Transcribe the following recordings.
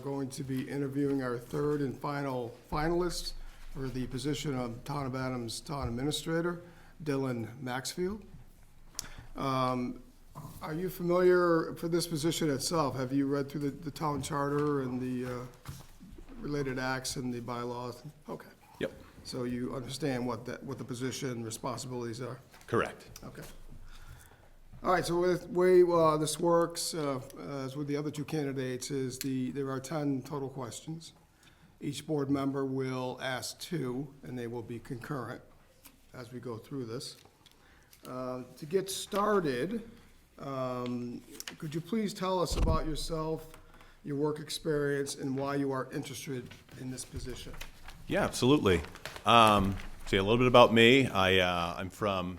going to be interviewing our third and final finalist for the position of Town of Adams Town Administrator, Dillon Maxfield. Are you familiar, for this position itself, have you read through the town charter and the related acts and the bylaws? Okay. Yep. So you understand what the position responsibilities are? Correct. Okay. All right, so with the way this works, as with the other two candidates, is there are 10 total questions. Each board member will ask 2, and they will be concurrent as we go through this. To get started, could you please tell us about yourself, your work experience, and why you are interested in this position? Yeah, absolutely. Say a little bit about me. I'm from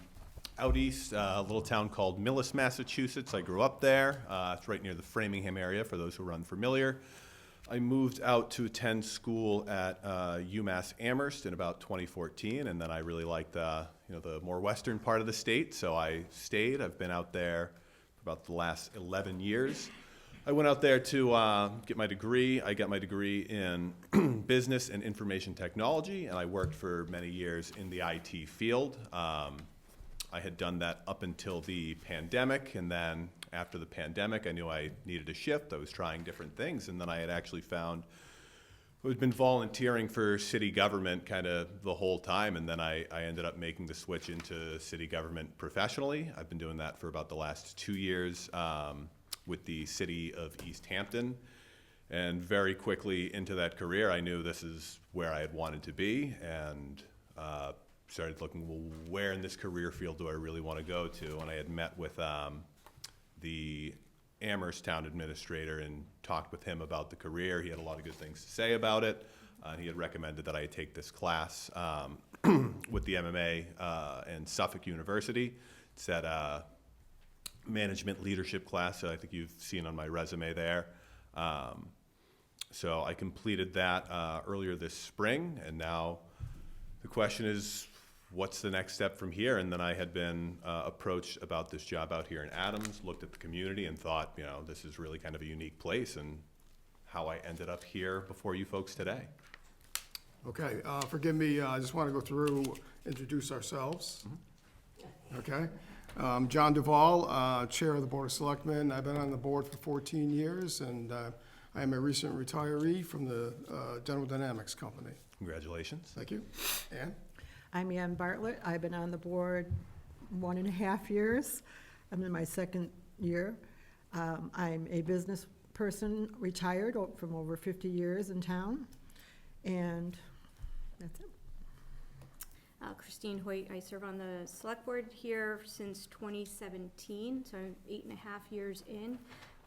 out east, a little town called Millis, Massachusetts. I grew up there. It's right near the Framingham area, for those who are unfamiliar. I moved out to attend school at UMass Amherst in about 2014, and then I really liked the more western part of the state, so I stayed. I've been out there for about the last 11 years. I went out there to get my degree. I got my degree in business and information technology, and I worked for many years in the IT field. I had done that up until the pandemic, and then after the pandemic, I knew I needed a shift. I was trying different things, and then I had actually found I had been volunteering for city government kind of the whole time, and then I ended up making the switch into city government professionally. I've been doing that for about the last 2 years with the city of East Hampton, and very quickly into that career, I knew this is where I had wanted to be, and started looking, well, where in this career field do I really want to go to? And I had met with the Amherst town administrator and talked with him about the career. He had a lot of good things to say about it. He had recommended that I take this class with the MMA and Suffolk University. It's that management leadership class that I think you've seen on my resume there. So I completed that earlier this spring, and now the question is, what's the next step from here? And then I had been approached about this job out here in Adams, looked at the community and thought, this is really kind of a unique place, and how I ended up here before you folks today. Okay, forgive me, I just want to go through, introduce ourselves. Okay. John Duvall, Chair of the Board of Selectmen. I've been on the board for 14 years, and I am a recent retiree from the General Dynamics Company. Congratulations. Thank you. Ann? I'm Ann Bartlett. I've been on the board 1.5 years. I'm in my second year. I'm a business person, retired from over 50 years in town, and that's it. Christine Hoyt. I serve on the select board here since 2017, so I'm 8.5 years in.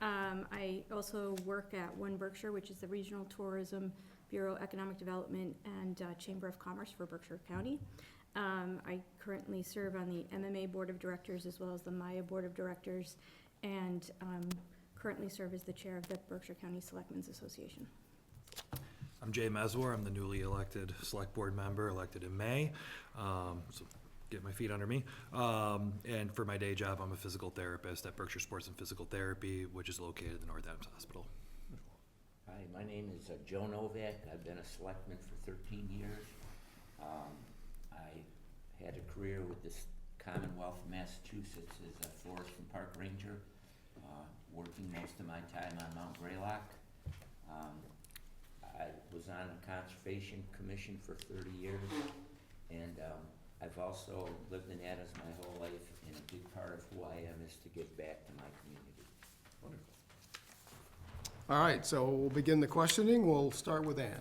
I also work at One Berkshire, which is the Regional Tourism Bureau, Economic Development, and Chamber of Commerce for Berkshire County. I currently serve on the MMA Board of Directors as well as the Maya Board of Directors, and currently serve as the chair of the Berkshire County Selectmen's Association. I'm Jay Meswar. I'm the newly elected select board member, elected in May. So get my feet under me. And for my day job, I'm a physical therapist at Berkshire Sports and Physical Therapy, which is located at the North Adams Hospital. Hi, my name is Joe Novak. I've been a selectman for 13 years. I had a career with the Commonwealth of Massachusetts as a forest and park ranger, working most of my time on Mount Greylock. I was on the Conservation Commission for 30 years, and I've also lived in Adams my whole life, and a big part of who I am is to give back to my community. Wonderful. All right, so we'll begin the questioning. We'll start with Ann.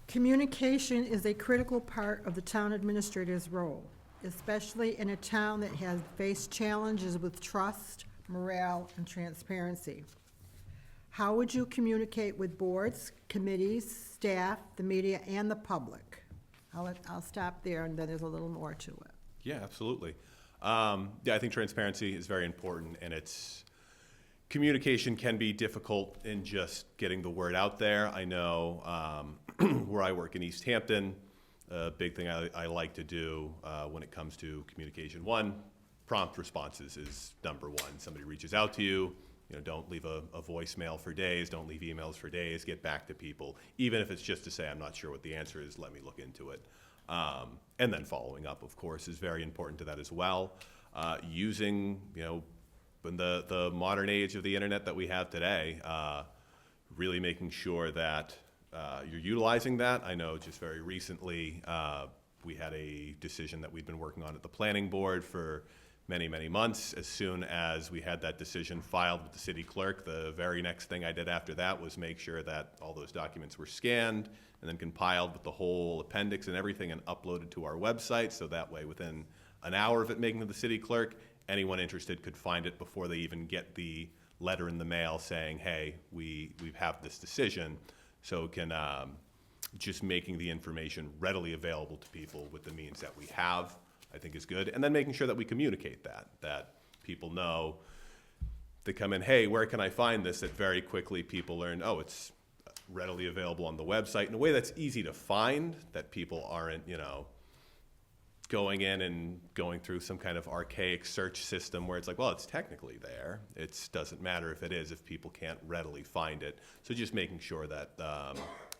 Communication is a critical part of the town administrator's role, especially in a town that has faced challenges with trust, morale, and transparency. How would you communicate with boards, committees, staff, the media, and the public? I'll stop there, and then there's a little more to it. Yeah, absolutely. I think transparency is very important, and communication can be difficult in just getting the word out there. I know where I work in East Hampton, a big thing I like to do when it comes to communication. One, prompt responses is number one. Somebody reaches out to you, don't leave a voicemail for days, don't leave emails for days, get back to people, even if it's just to say, I'm not sure what the answer is, let me look into it. And then following up, of course, is very important to that as well. Using, in the modern age of the internet that we have today, really making sure that you're utilizing that. I know just very recently, we had a decision that we'd been working on at the planning board for many, many months. As soon as we had that decision filed with the city clerk, the very next thing I did after that was make sure that all those documents were scanned and then compiled with the whole appendix and everything and uploaded to our website, so that way within an hour of it making to the city clerk, anyone interested could find it before they even get the letter in the mail saying, hey, we have this decision. So it can, just making the information readily available to people with the means that we have, I think is good. And then making sure that we communicate that people know, they come in, hey, where can I find this? That very quickly people learn, oh, it's readily available on the website in a way that's easy to find, that people aren't, going in and going through some kind of archaic search system where it's like, well, it's technically there. It doesn't matter if it is, if people can't readily find it. So just making sure that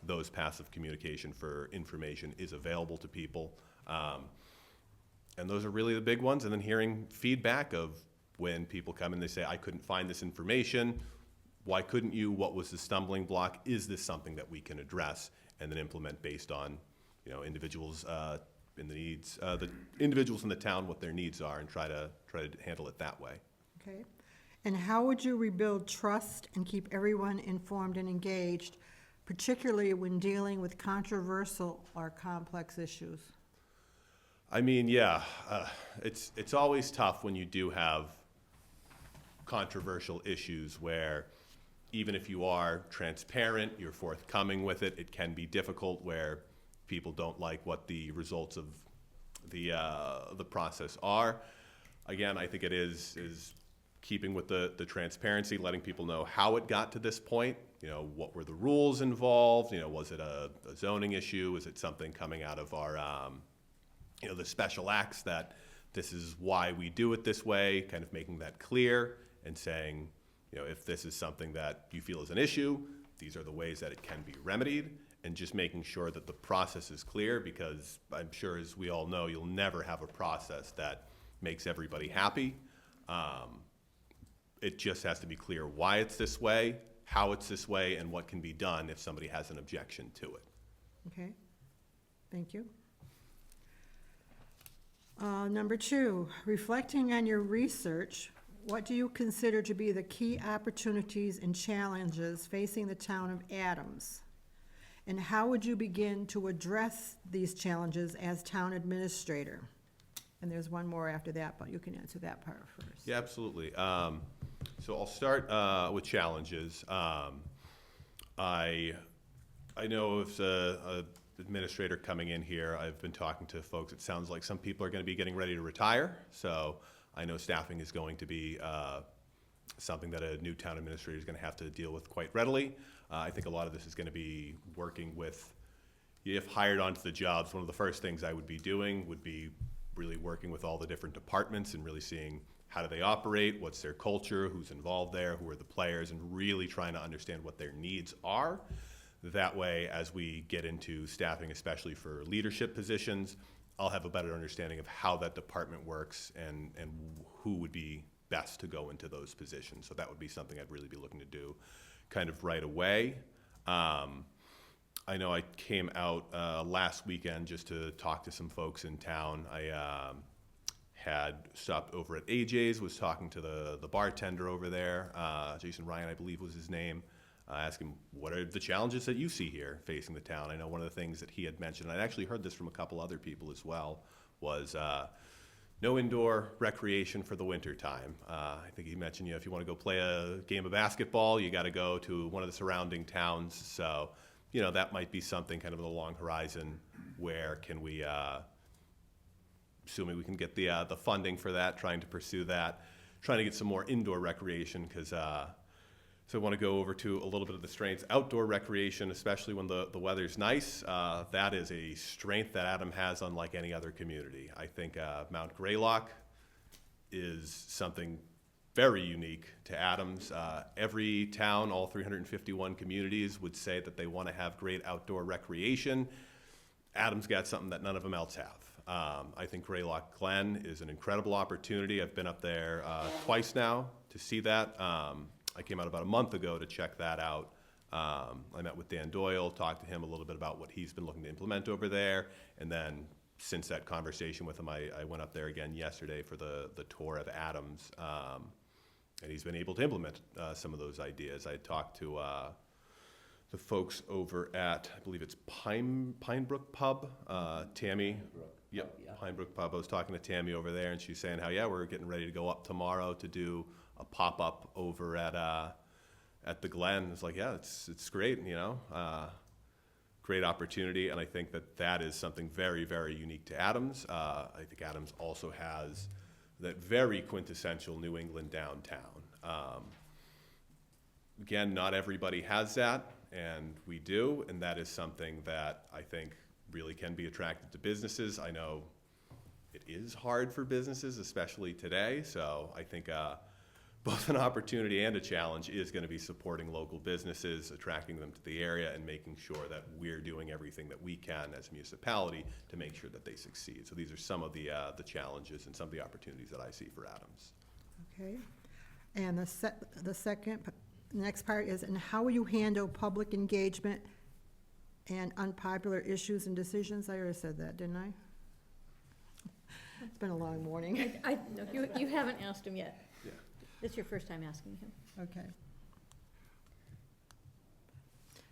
those passive communication for information is available to people. And those are really the big ones. And then hearing feedback of when people come and they say, I couldn't find this information. Why couldn't you? What was the stumbling block? Is this something that we can address and then implement based on, individuals in the needs, the individuals in the town, what their needs are, and try to handle it that way. Okay. And how would you rebuild trust and keep everyone informed and engaged, particularly when dealing with controversial or complex issues? I mean, it's always tough when you do have controversial issues where even if you are transparent, you're forthcoming with it, it can be difficult where people don't like what the results of the process are. Again, I think it is keeping with the transparency, letting people know how it got to this point. What were the rules involved? Was it a zoning issue? Was it something coming out of our the special acts that this is why we do it this way? Kind of making that clear and saying, if this is something that you feel is an issue, these are the ways that it can be remedied. And just making sure that the process is clear, because I'm sure, as we all know, you'll never have a process that makes everybody happy. It just has to be clear why it's this way, how it's this way, and what can be done if somebody has an objection to it. Okay, thank you. Number 2, reflecting on your research, what do you consider to be the key opportunities and challenges facing the town of Adams? And how would you begin to address these challenges as town administrator? And there's one more after that, but you can answer that part first. Yeah, absolutely. So I'll start with challenges. I know as a administrator coming in here, I've been talking to folks. It sounds like some people are going to be getting ready to retire. So I know staffing is going to be something that a new town administrator is going to have to deal with quite readily. I think a lot of this is going to be working with, if hired onto the jobs, one of the first things I would be doing would be really working with all the different departments and really seeing how do they operate, what's their culture, who's involved there, who are the players, and really trying to understand what their needs are. That way, as we get into staffing, especially for leadership positions, I'll have a better understanding of how that department works and who would be best to go into those positions. So that would be something I'd really be looking to do kind of right away. I know I came out last weekend just to talk to some folks in town. I had stopped over at AJ's, was talking to the bartender over there, Jason Ryan, I believe was his name. Ask him, what are the challenges that you see here facing the town? I know one of the things that he had mentioned, and I actually heard this from a couple other people as well, was no indoor recreation for the winter time. I think he mentioned, if you want to go play a game of basketball, you got to go to one of the surrounding towns. So, that might be something kind of in the long horizon. Where can we, assuming we can get the funding for that, trying to pursue that, trying to get some more indoor recreation, because so I want to go over to a little bit of the strengths. Outdoor recreation, especially when the weather's nice, that is a strength that Adam has unlike any other community. I think Mount Greylock is something very unique to Adams. Every town, all 351 communities, would say that they want to have great outdoor recreation. Adams got something that none of them else have. I think Greylock Glen is an incredible opportunity. I've been up there twice now to see that. I came out about a month ago to check that out. I met with Dan Doyle, talked to him a little bit about what he's been looking to implement over there, and then since that conversation with him, I went up there again yesterday for the tour of Adams, and he's been able to implement some of those ideas. I talked to the folks over at, I believe it's Pinebrook Pub, Tammy. Yep, Yeah. Pinebrook Pub. I was talking to Tammy over there, and she's saying how, yeah, we're getting ready to go up tomorrow to do a pop-up over at the Glen. It's like, yeah, it's great, you know, great opportunity, and I think that is something very, very unique to Adams. I think Adams also has that very quintessential New England downtown. Again, not everybody has that, and we do, and that is something that I think really can be attractive to businesses. I know it is hard for businesses, especially today, so I think both an opportunity and a challenge is going to be supporting local businesses, attracting them to the area, and making sure that we're doing everything that we can as a municipality to make sure that they succeed. So these are some of the challenges and some of the opportunities that I see for Adams. Okay. And the next part is, and how will you handle public engagement and unpopular issues and decisions? I already said that, didn't I? It's been a long morning. No, you haven't asked him yet. Yeah. This is your first time asking him. Okay.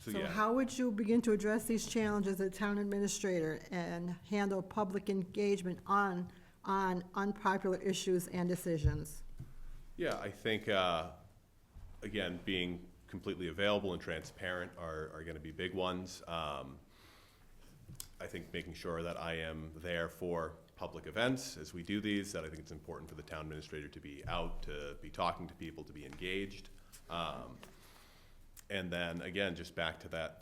So So yeah. how would you begin to address these challenges as town administrator and handle public engagement on unpopular issues and decisions? Yeah, I think, again, being completely available and transparent are going to be big ones. I think making sure that I am there for public events as we do these, that I think it's important for the town administrator to be out, to be talking to people, to be engaged. And then, again, just back to that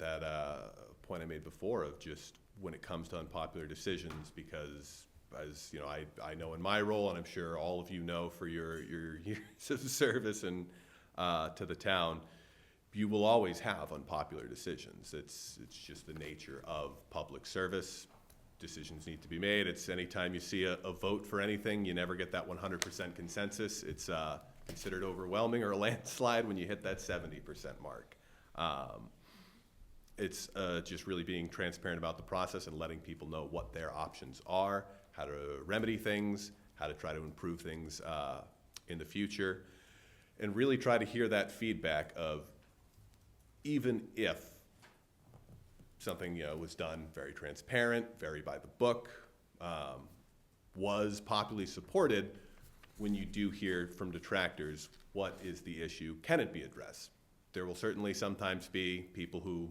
point I made before of just when it comes to unpopular decisions, because as you know, I know in my role, and I'm sure all of you know for your years of service and to the town, you will always have unpopular decisions. It's just the nature of public service. Decisions need to be made. It's anytime you see a vote for anything, you never get that 100% consensus. It's considered overwhelming or a landslide when you hit that 70% mark. It's just really being transparent about the process and letting people know what their options are, how to remedy things, how to try to improve things in the future, and really try to hear that feedback of, even if something was done very transparent, very by the book, was popularly supported, when you do hear from detractors, what is the issue? Can it be addressed? There will certainly sometimes be people who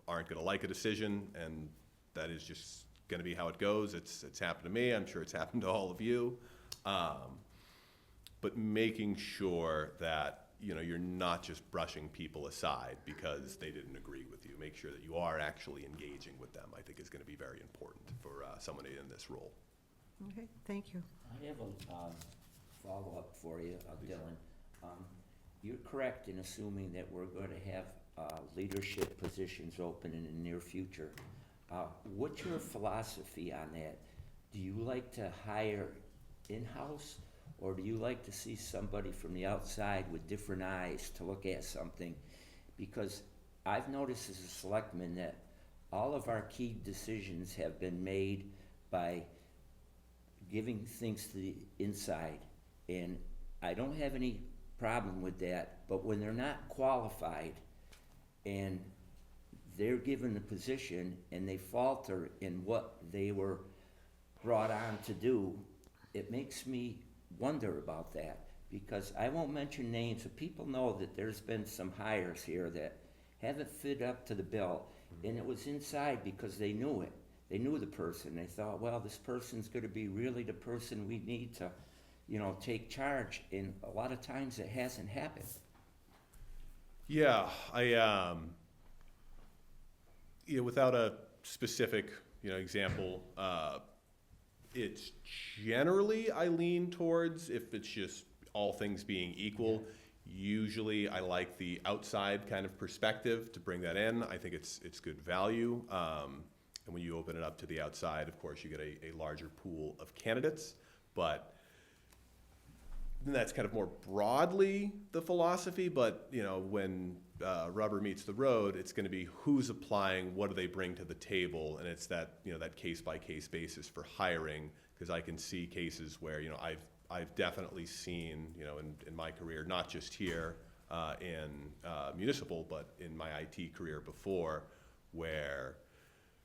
aren't going to like a decision, and that is just going to be how it goes. It's happened to me. I'm sure it's happened to all of you. But making sure that you're not just brushing people aside because they didn't agree with you. Make sure that you are actually engaging with them, I think, is going to be very important for someone in this role. Okay, thank you. I have a follow-up for you, Dillon. You're correct in assuming that we're going to have leadership positions open in the near future. What's your philosophy on that? Do you like to hire in-house, or do you like to see somebody from the outside with different eyes to look at something? Because I've noticed as a selectman that all of our key decisions have been made by giving things to the inside. And I don't have any problem with that, but when they're not qualified and they're given the position and they falter in what they were brought on to do, it makes me wonder about that, because I won't mention names, but people know that there's been some hires here that haven't fit up to the bill, and it was inside because they knew it. They knew the person. They thought, well, this person's going to be really the person we need to, take charge, and a lot of times it hasn't happened. Yeah, without a specific, example, it's generally I lean towards, if it's just all things being equal, usually I like the outside kind of perspective to bring that in. I think it's good value. And when you open it up to the outside, of course, you get a larger pool of candidates. But that's kind of more broadly the philosophy. But, you know, when rubber meets the road, it's going to be who's applying, what do they bring to the table, and it's that, you know, that case-by-case basis for hiring, because I can see cases where, you know, I've definitely seen, you know, in my career, not just here in municipal, but in my IT career before, where,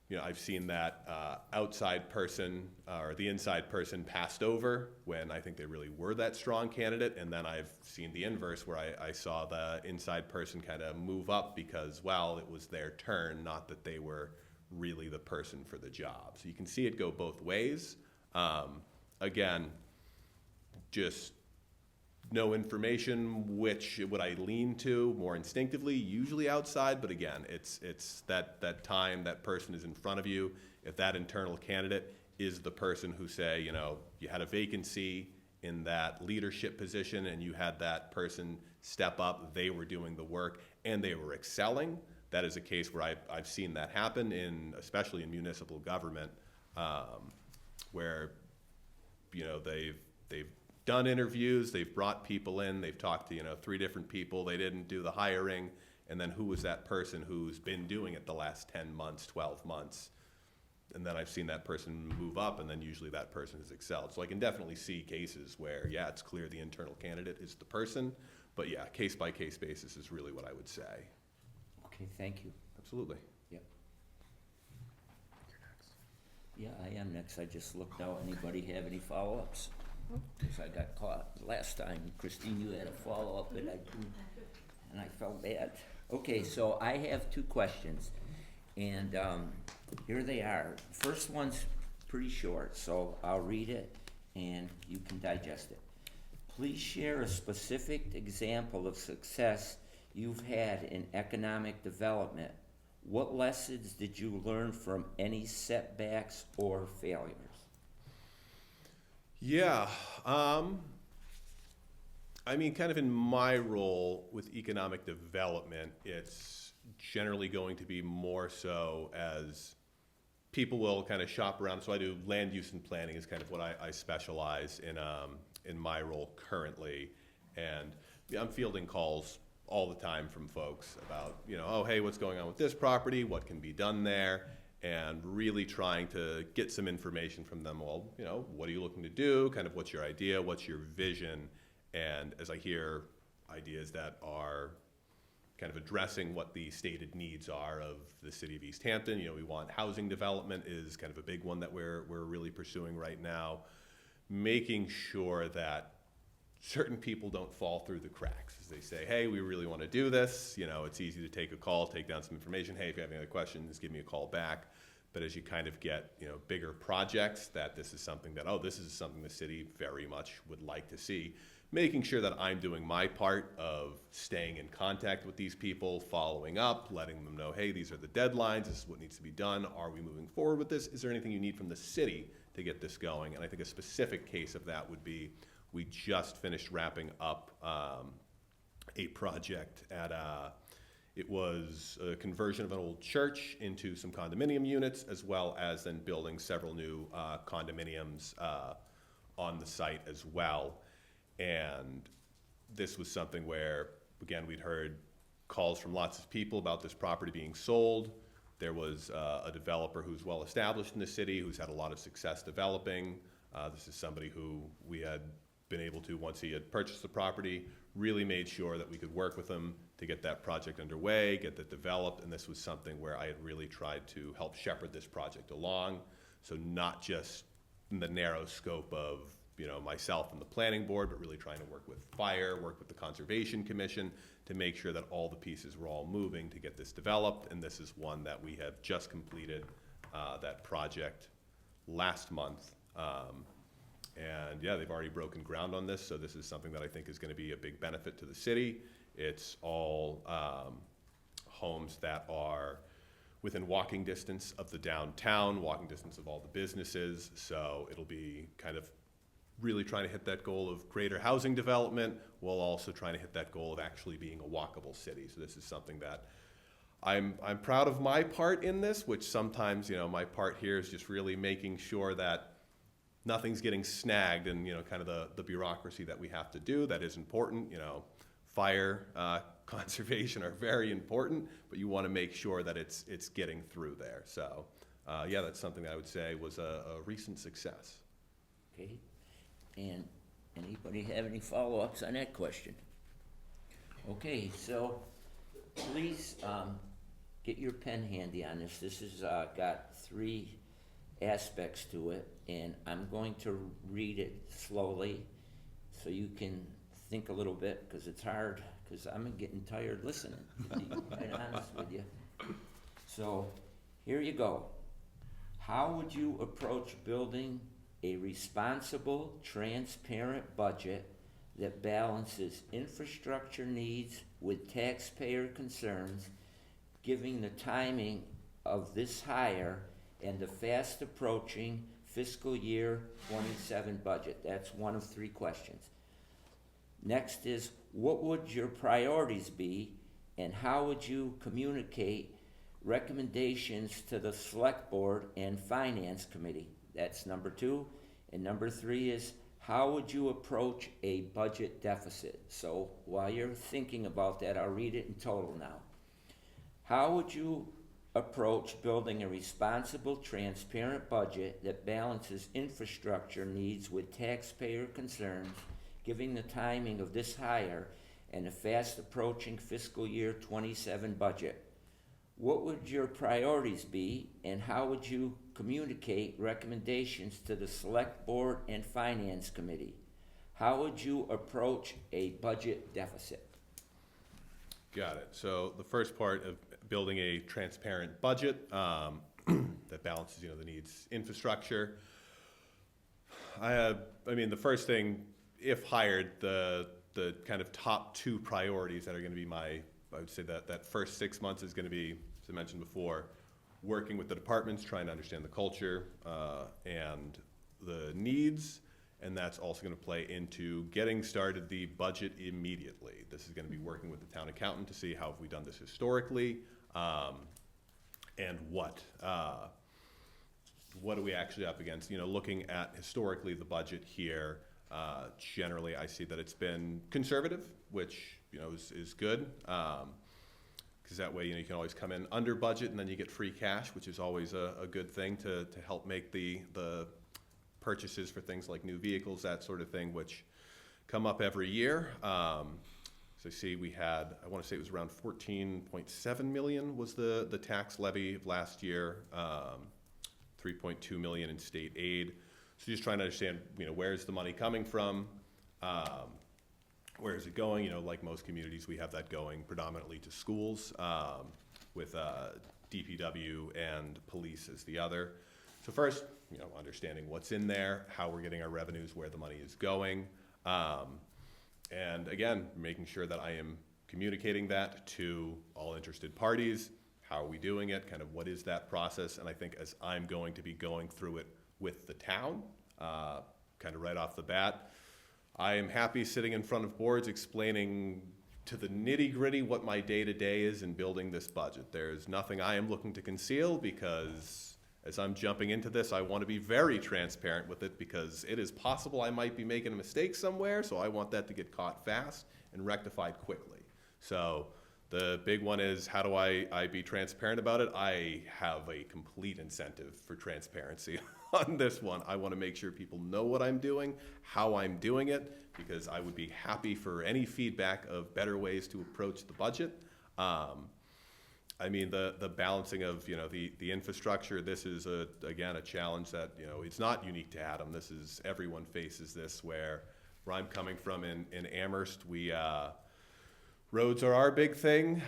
you know, I've seen that outside person or the inside person passed over when I think they really were that strong candidate, and then I've seen the inverse where I saw the inside person kind of move up because, well, it was their turn, not that they were really the person for the job. So you can see it go both ways. Again, just no information, which would I lean to more instinctively, usually outside, but again, it's that time that person is in front of you. If that internal candidate is the person who, say, you know, you had a vacancy in that leadership position and you had that person step up, they were doing the work and they were excelling, that is a case where I've seen that happen, especially in municipal government, where, you know, they've done interviews, they've brought people in, they've talked to, you know, 3 different people, they didn't do the hiring, and then who was that person who's been doing it the last 10 months, 12 months? And then I've seen that person move up, and then usually that person has excelled. So I can definitely see cases where, yeah, it's clear the internal candidate is the person, but yeah, case-by-case basis is really what I would say. Okay, thank you. Absolutely. Yep. Yeah, I am next. I just looked out. Anybody have any follow-ups? Because I got caught last time. Christine, you had a follow-up and I felt bad. Okay, so I have 2 questions, and here they are. First one's pretty short, so I'll read it and you can digest it. Please share a specific example of success you've had in economic development. What lessons did you learn from any setbacks or failures? Yeah, I mean, kind of in my role with economic development, it's generally going to be more so as people will kind of shop around. So I do land use and planning is kind of what I specialize in my role currently. And yeah, I'm fielding calls all the time from folks about, you know, oh, hey, what's going on with this property? What can be done there? And really trying to get some information from them. Well, you know, what are you looking to do? Kind of what's your idea? What's your vision? And as I hear ideas that are kind of addressing what the stated needs are of the city of East Hampton, you know, we want housing development is kind of a big one that we're really pursuing right now. Making sure that certain people don't fall through the cracks. As they say, hey, we really want to do this. You know, it's easy to take a call, take down some information. Hey, if you have any other questions, give me a call back. But as you kind of get, you know, bigger projects, that this is something that, oh, this is something the city very much would like to see. Making sure that I'm doing my part of staying in contact with these people, following up, letting them know, hey, these are the deadlines, this is what needs to be done. Are we moving forward with this? Is there anything you need from the city to get this going? And I think a specific case of that would be, we just finished wrapping up a project at it was a conversion of an old church into some condominium units, as well as then building several new condominiums on the site as well. And this was something where, again, we'd heard calls from lots of people about this property being sold. There was a developer who's well established in the city, who's had a lot of success developing. This is somebody who we had been able to, once he had purchased the property, really made sure that we could work with him to get that project underway, get that developed, and this was something where I had really tried to help shepherd this project along. So not just in the narrow scope of, you know, myself and the planning board, but really trying to work with fire, work with the Conservation Commission to make sure that all the pieces were all moving to get this developed. And this is one that we have just completed that project last month. And yeah, they've already broken ground on this, so this is something that I think is going to be a big benefit to the city. It's all homes that are within walking distance of the downtown, walking distance of all the businesses, so it'll be kind of really trying to hit that goal of greater housing development while also trying to hit that goal of actually being a walkable city. So this is something that I'm proud of my part in this, which sometimes, my part here is just really making sure that nothing's getting snagged and, kind of the bureaucracy that we have to do. That is important. Fire, conservation are very important, but you want to make sure that it's getting through there. So, yeah, that's something that I would say was a recent success. Okay, and anybody have any follow-ups on that question? Okay, so please, get your pen handy on this. This has, got 3 aspects to it, and I'm going to read it slowly so you can think a little bit, because it's hard, because I'm getting tired listening, to be quite honest with you. So, here you go. How would you approach building a responsible, transparent budget that balances infrastructure needs with taxpayer concerns, given the timing of this hire and the fast approaching fiscal year 27 budget? That's one of 3 questions. Next is, what would your priorities be, and how would you communicate recommendations to the Select Board and Finance Committee? That's number 2. And number 3 is, how would you approach a budget deficit? So while you're thinking about that, I'll read it in total now. How would you approach building a responsible, transparent budget that balances infrastructure needs with taxpayer concerns, given the timing of this hire and the fast approaching fiscal year 27 budget? What would your priorities be, and how would you communicate recommendations to the Select Board and Finance Committee? How would you approach a budget deficit? Got it. So the first part of building a transparent budget that balances, the needs, infrastructure. I mean, the first thing, if hired, the kind of top 2 priorities that are going to be I would say that first 6 months is going to be, as I mentioned before, working with the departments, trying to understand the culture and the needs, and that's also going to play into getting started the budget immediately. This is going to be working with the town accountant to see how have we done this historically, and what are we actually up against. Looking at historically the budget here, generally I see that it's been conservative, which is good, because that way you can always come in under budget and then you get free cash, which is always a good thing to help make the purchases for things like new vehicles, that sort of thing, which come up every year. So I see we had, I want to say it was around 14.7 million was the tax levy of last year, 3.2 million in state aid. So just trying to understand, where's the money coming from? Where is it going? Like most communities, we have that going predominantly to schools, with DPW and police as the other. So first, understanding what's in there, how we're getting our revenues, where the money is going. And again, making sure that I am communicating that to all interested parties. How are we doing it? Kind of what is that process? And I think as I'm going to be going through it with the town, kind of right off the bat, I am happy sitting in front of boards explaining to the nitty-gritty what my day-to-day is in building this budget. There's nothing I am looking to conceal, because as I'm jumping into this, I want to be very transparent with it, because it is possible I might be making a mistake somewhere, so I want that to get caught fast and rectified quickly. So the big one is, how do I be transparent about it? I have a complete incentive for transparency on this one. I want to make sure people know what I'm doing, how I'm doing it, because I would be happy for any feedback of better ways to approach the budget. I mean, the balancing of, the infrastructure, this is again, a challenge that, it's not unique to Adam. This is, everyone faces this, where I'm coming from in Amherst, roads are our big thing.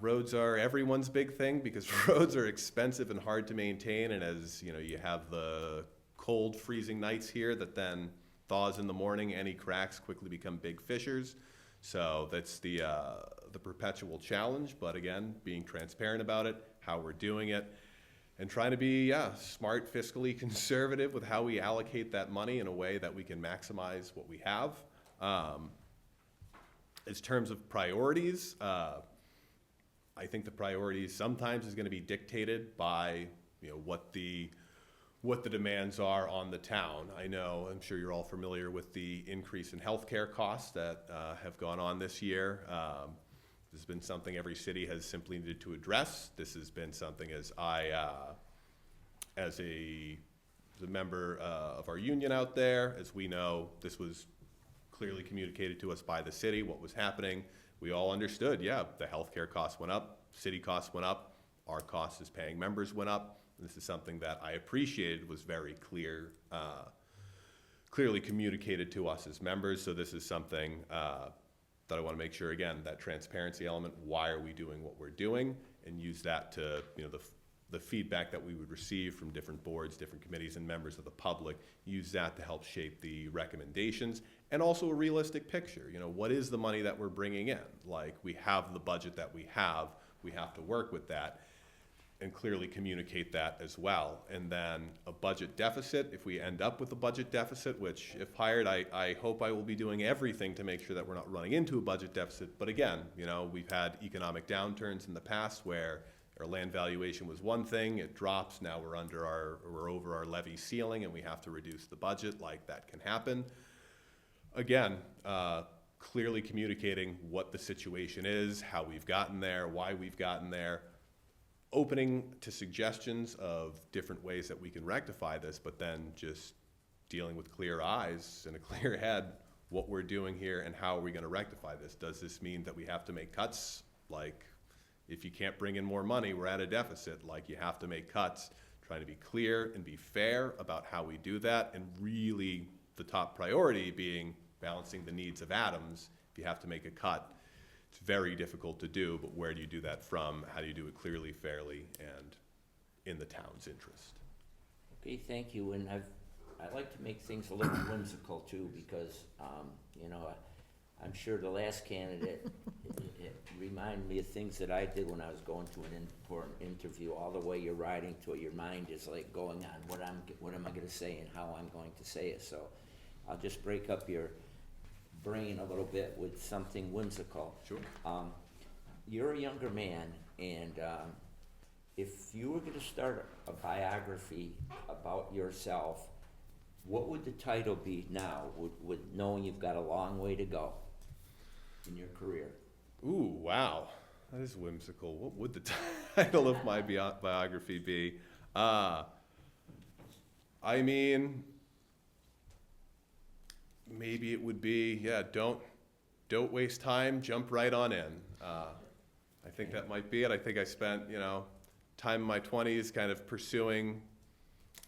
Roads are everyone's big thing, because roads are expensive and hard to maintain. And as you have the cold, freezing nights here that then thaws in the morning, any cracks quickly become big fissures. So that's the perpetual challenge. But again, being transparent about it, how we're doing it. and trying to be, smart, fiscally conservative with how we allocate that money in a way that we can maximize what we have. As terms of priorities, I think the priorities sometimes is going to be dictated by, what the demands are on the town. I'm sure you're all familiar with the increase in healthcare costs that have gone on this year. This has been something every city has simply needed to address. This has been something as a member of our union out there, as we know, this was clearly communicated to us by the city, what was happening. We all understood, the healthcare costs went up, city costs went up, our costs as paying members went up. This is something that I appreciated was very clearly communicated to us as members. So this is something that I want to make sure, again, that transparency element, why are we doing what we're doing, and use that to, the feedback that we would receive from different boards, different committees, and members of the public, use that to help shape the recommendations, and also a realistic picture. What is the money that we're bringing in? Like, we have the budget that we have to work with that, and clearly communicate that as well. And then a budget deficit, if we end up with a budget deficit, which if hired, I hope I will be doing everything to make sure that we're not running into a budget deficit. But again, we've had economic downturns in the past where our land valuation was one thing, it drops, now we're over our levy ceiling and we have to reduce the budget. Like, that can happen. Again, clearly communicating what the situation is, how we've gotten there, why we've gotten there, opening to suggestions of different ways that we can rectify this, but then just dealing with clear eyes and a clear head what we're doing here and how are we going to rectify this. Does this mean that we have to make cuts? Like, if you can't bring in more money, we're at a deficit. Like, you have to make cuts. Trying to be clear and be fair about how we do that, and really the top priority being balancing the needs of Adams. If you have to make a cut, it's very difficult to do, but where do you do that from? How do you do it clearly, fairly, and in the town's interest? Okay, thank you, and I like to make things a little whimsical too, because, I'm sure the last candidate, it reminded me of things that I did when I was going to an important interview. All the way you're writing to it, your mind is like going on, what am I gonna say and how I'm going to say it. So I'll just break up your brain a little bit with something whimsical. Sure. You're a younger man, and if you were going to start a biography about yourself, what would the title be now, with knowing you've got a long way to go in your career? Ooh, wow. That is whimsical. What would the title of my biography be? Maybe it would be, don't waste time, jump right on in. I think that might be it. I think I spent, time in my 20s kind of pursuing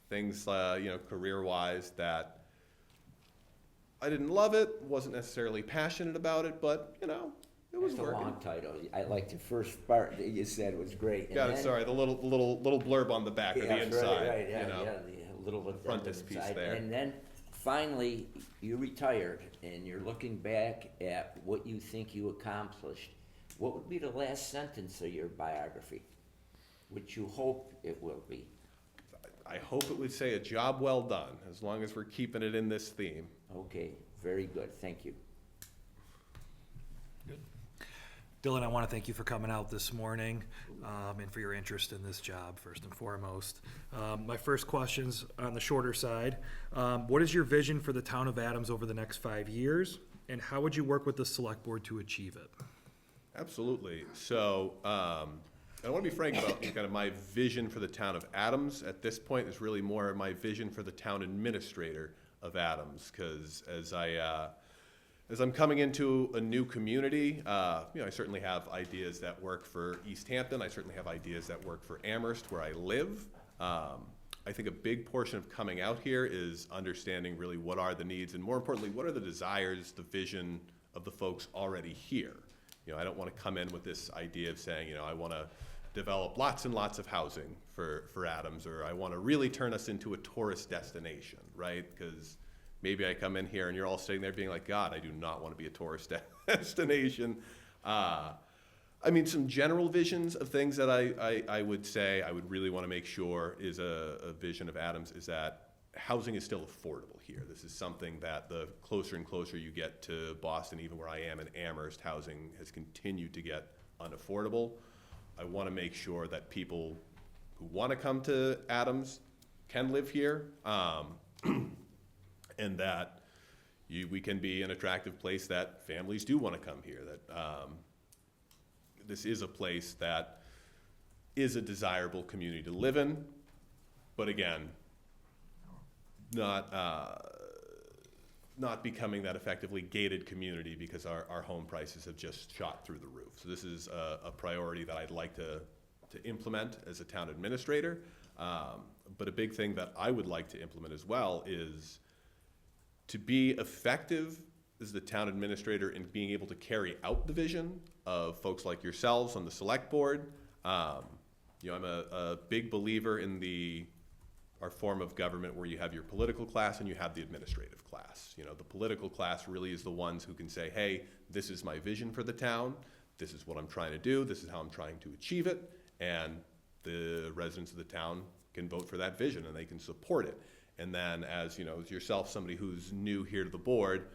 things, career-wise, that I didn't love it, wasn't necessarily passionate about it, but, it was That's working. a long title. I like the first part that you said was great. And Got it, then- sorry, the little blurb on the back or the Yeah, inside, right, yeah, you know. yeah, the little frontispiece inside. there. And then finally, you retired, and you're looking back at what you think you accomplished. What would be the last sentence of your biography, which you hope it will be? I hope it would say a job well done, as long as we're keeping it in this theme. Okay, very good, thank you. Dillon, I want to thank you for coming out this morning and for your interest in this job, first and foremost. My first question's on the shorter side. What is your vision for the town of Adams over the next 5 years, and how would you work with the select board to achieve it? Absolutely. So, I want to be frank about kind of my vision for the town of Adams. At this point, is really more my vision for the town administrator of Adams, because as I'm coming into a new community, I certainly have ideas that work for East Hampton. I certainly have ideas that work for Amherst, where I live. I think a big portion of coming out here is understanding really what are the needs, and more importantly, what are the desires, the vision of the folks already here. I don't want to come in with this idea of saying, I want to develop lots and lots of housing for Adams, or I want to really turn us into a tourist destination, right? Because maybe I come in here and you're all sitting there being like, God, I do not want to be a tourist destination. I mean, some general visions of things that I would say I would really want to make sure is a vision of Adams is that housing is still affordable here. This is something that the closer and closer you get to Boston, even where I am in Amherst, housing has continued to get unaffordable. I want to make sure that people who want to come to Adams can live here, and that we can be an attractive place that families do want to come here, that this is a place that is a desirable community to live in, but again, not becoming that effectively gated community because our home prices have just shot through the roof. So this is a priority that I'd like to implement as a town administrator. But a big thing that I would like to implement as well is to be effective as the town administrator in being able to carry out the vision of folks like yourselves on the select board. You know, I'm a big believer in our form of government where you have your political class and you have the administrative class. You know, the political class really is the ones who can say, hey, this is my vision for the town, this is what I'm trying to do, this is how I'm trying to achieve it, and the residents of the town can vote for that vision and they can support it. And then as you know, as yourself, somebody who's new here to the board,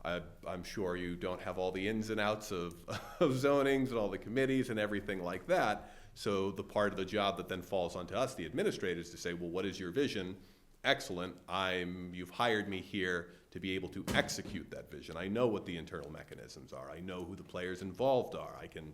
I'm sure you don't have all the ins and outs of zonings and all the committees and everything like that. So the part of the job that then falls onto us, the administrators, to say, well, what is your vision? Excellent. You've hired me here to be able to execute that vision. I know what the internal mechanisms are. I know who the players involved are. I can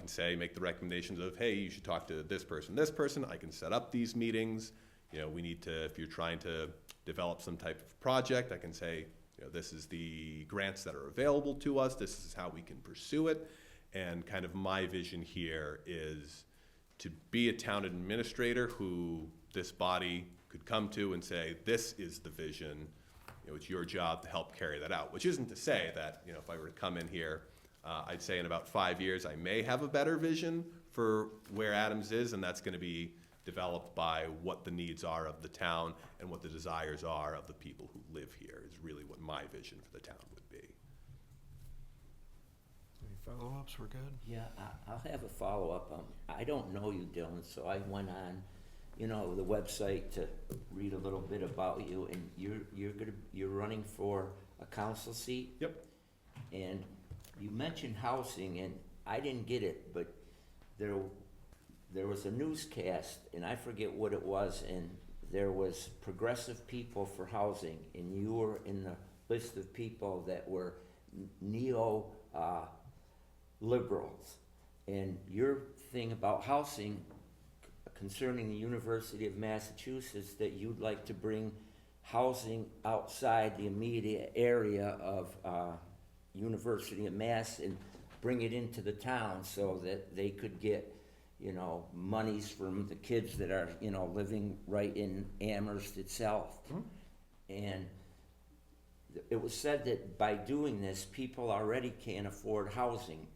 say, make the recommendations of, hey, you should talk to this person. I can set up these meetings. You know, we need to, if you're trying to develop some type of project, I can say, you know, this is the grants that are available to us. This is how we can pursue it. And kind of my vision here is to be a town administrator who this body could come to and say, this is the vision. You know, it's your job to help carry that out, which isn't to say that, you know, if I were to come in here, I'd say in about 5 years, I may have a better vision for where Adams is, and that's gonna be developed by what the needs are of the town and what the desires are of the people who live here is really what my vision for the town would be. Any follow-ups? We're good? Yeah, I'll have a follow-up. I don't know you, Dillon, so I went on, you know, the website to read a little bit about you, and you're running for a council seat? Yep. And you mentioned housing, and I didn't get it, but there was a newscast, and I forget what it was, and there was progressive people for housing, and you were in the list of people that were liberals. And your thing about housing concerning the University of Massachusetts, that you'd like to bring housing outside the immediate area of University of Mass and bring it into the town so that they could get, you know, monies from the kids that are, you know, living right in Amherst itself. Mm-hmm. And it was said that by doing this, people already can't afford housing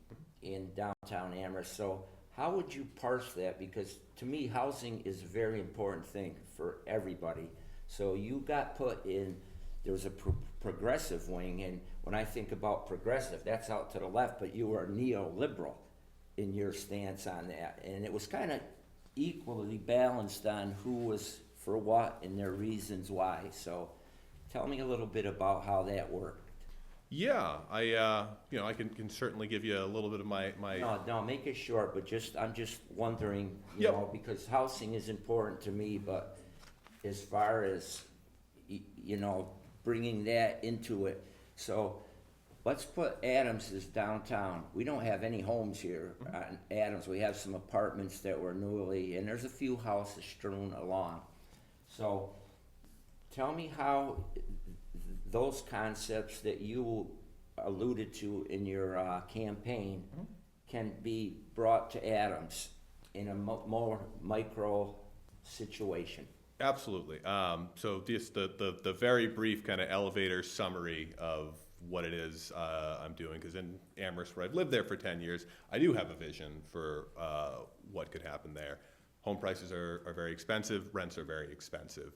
in downtown Amherst. So how would you parse that? Because to me, housing is a very important thing for everybody. So you got put in, there was a progressive wing, and when I think about progressive, that's out to the left, but you were a neoliberal in your stance on that. And it was kind of equally balanced on who was for what and their reasons why. So tell me a little bit about how that worked. Yeah, I can certainly give you a little bit of my. No, make it short, but I'm just wondering, you Yep. know, because housing is important to me, but as far as, you know, bringing that into it. So let's put Adams as downtown. We don't have any homes here on Adams. We have some apartments that were newly, and there's a few houses strewn along. So tell me how those concepts that you alluded to in your campaign can be brought to Adams in a more micro situation. Absolutely. So just the very brief kind of elevator summary of what it is I'm doing, because in Amherst, where I've lived there for 10 years, I do have a vision for what could happen there. Home prices are very expensive, rents are very expensive.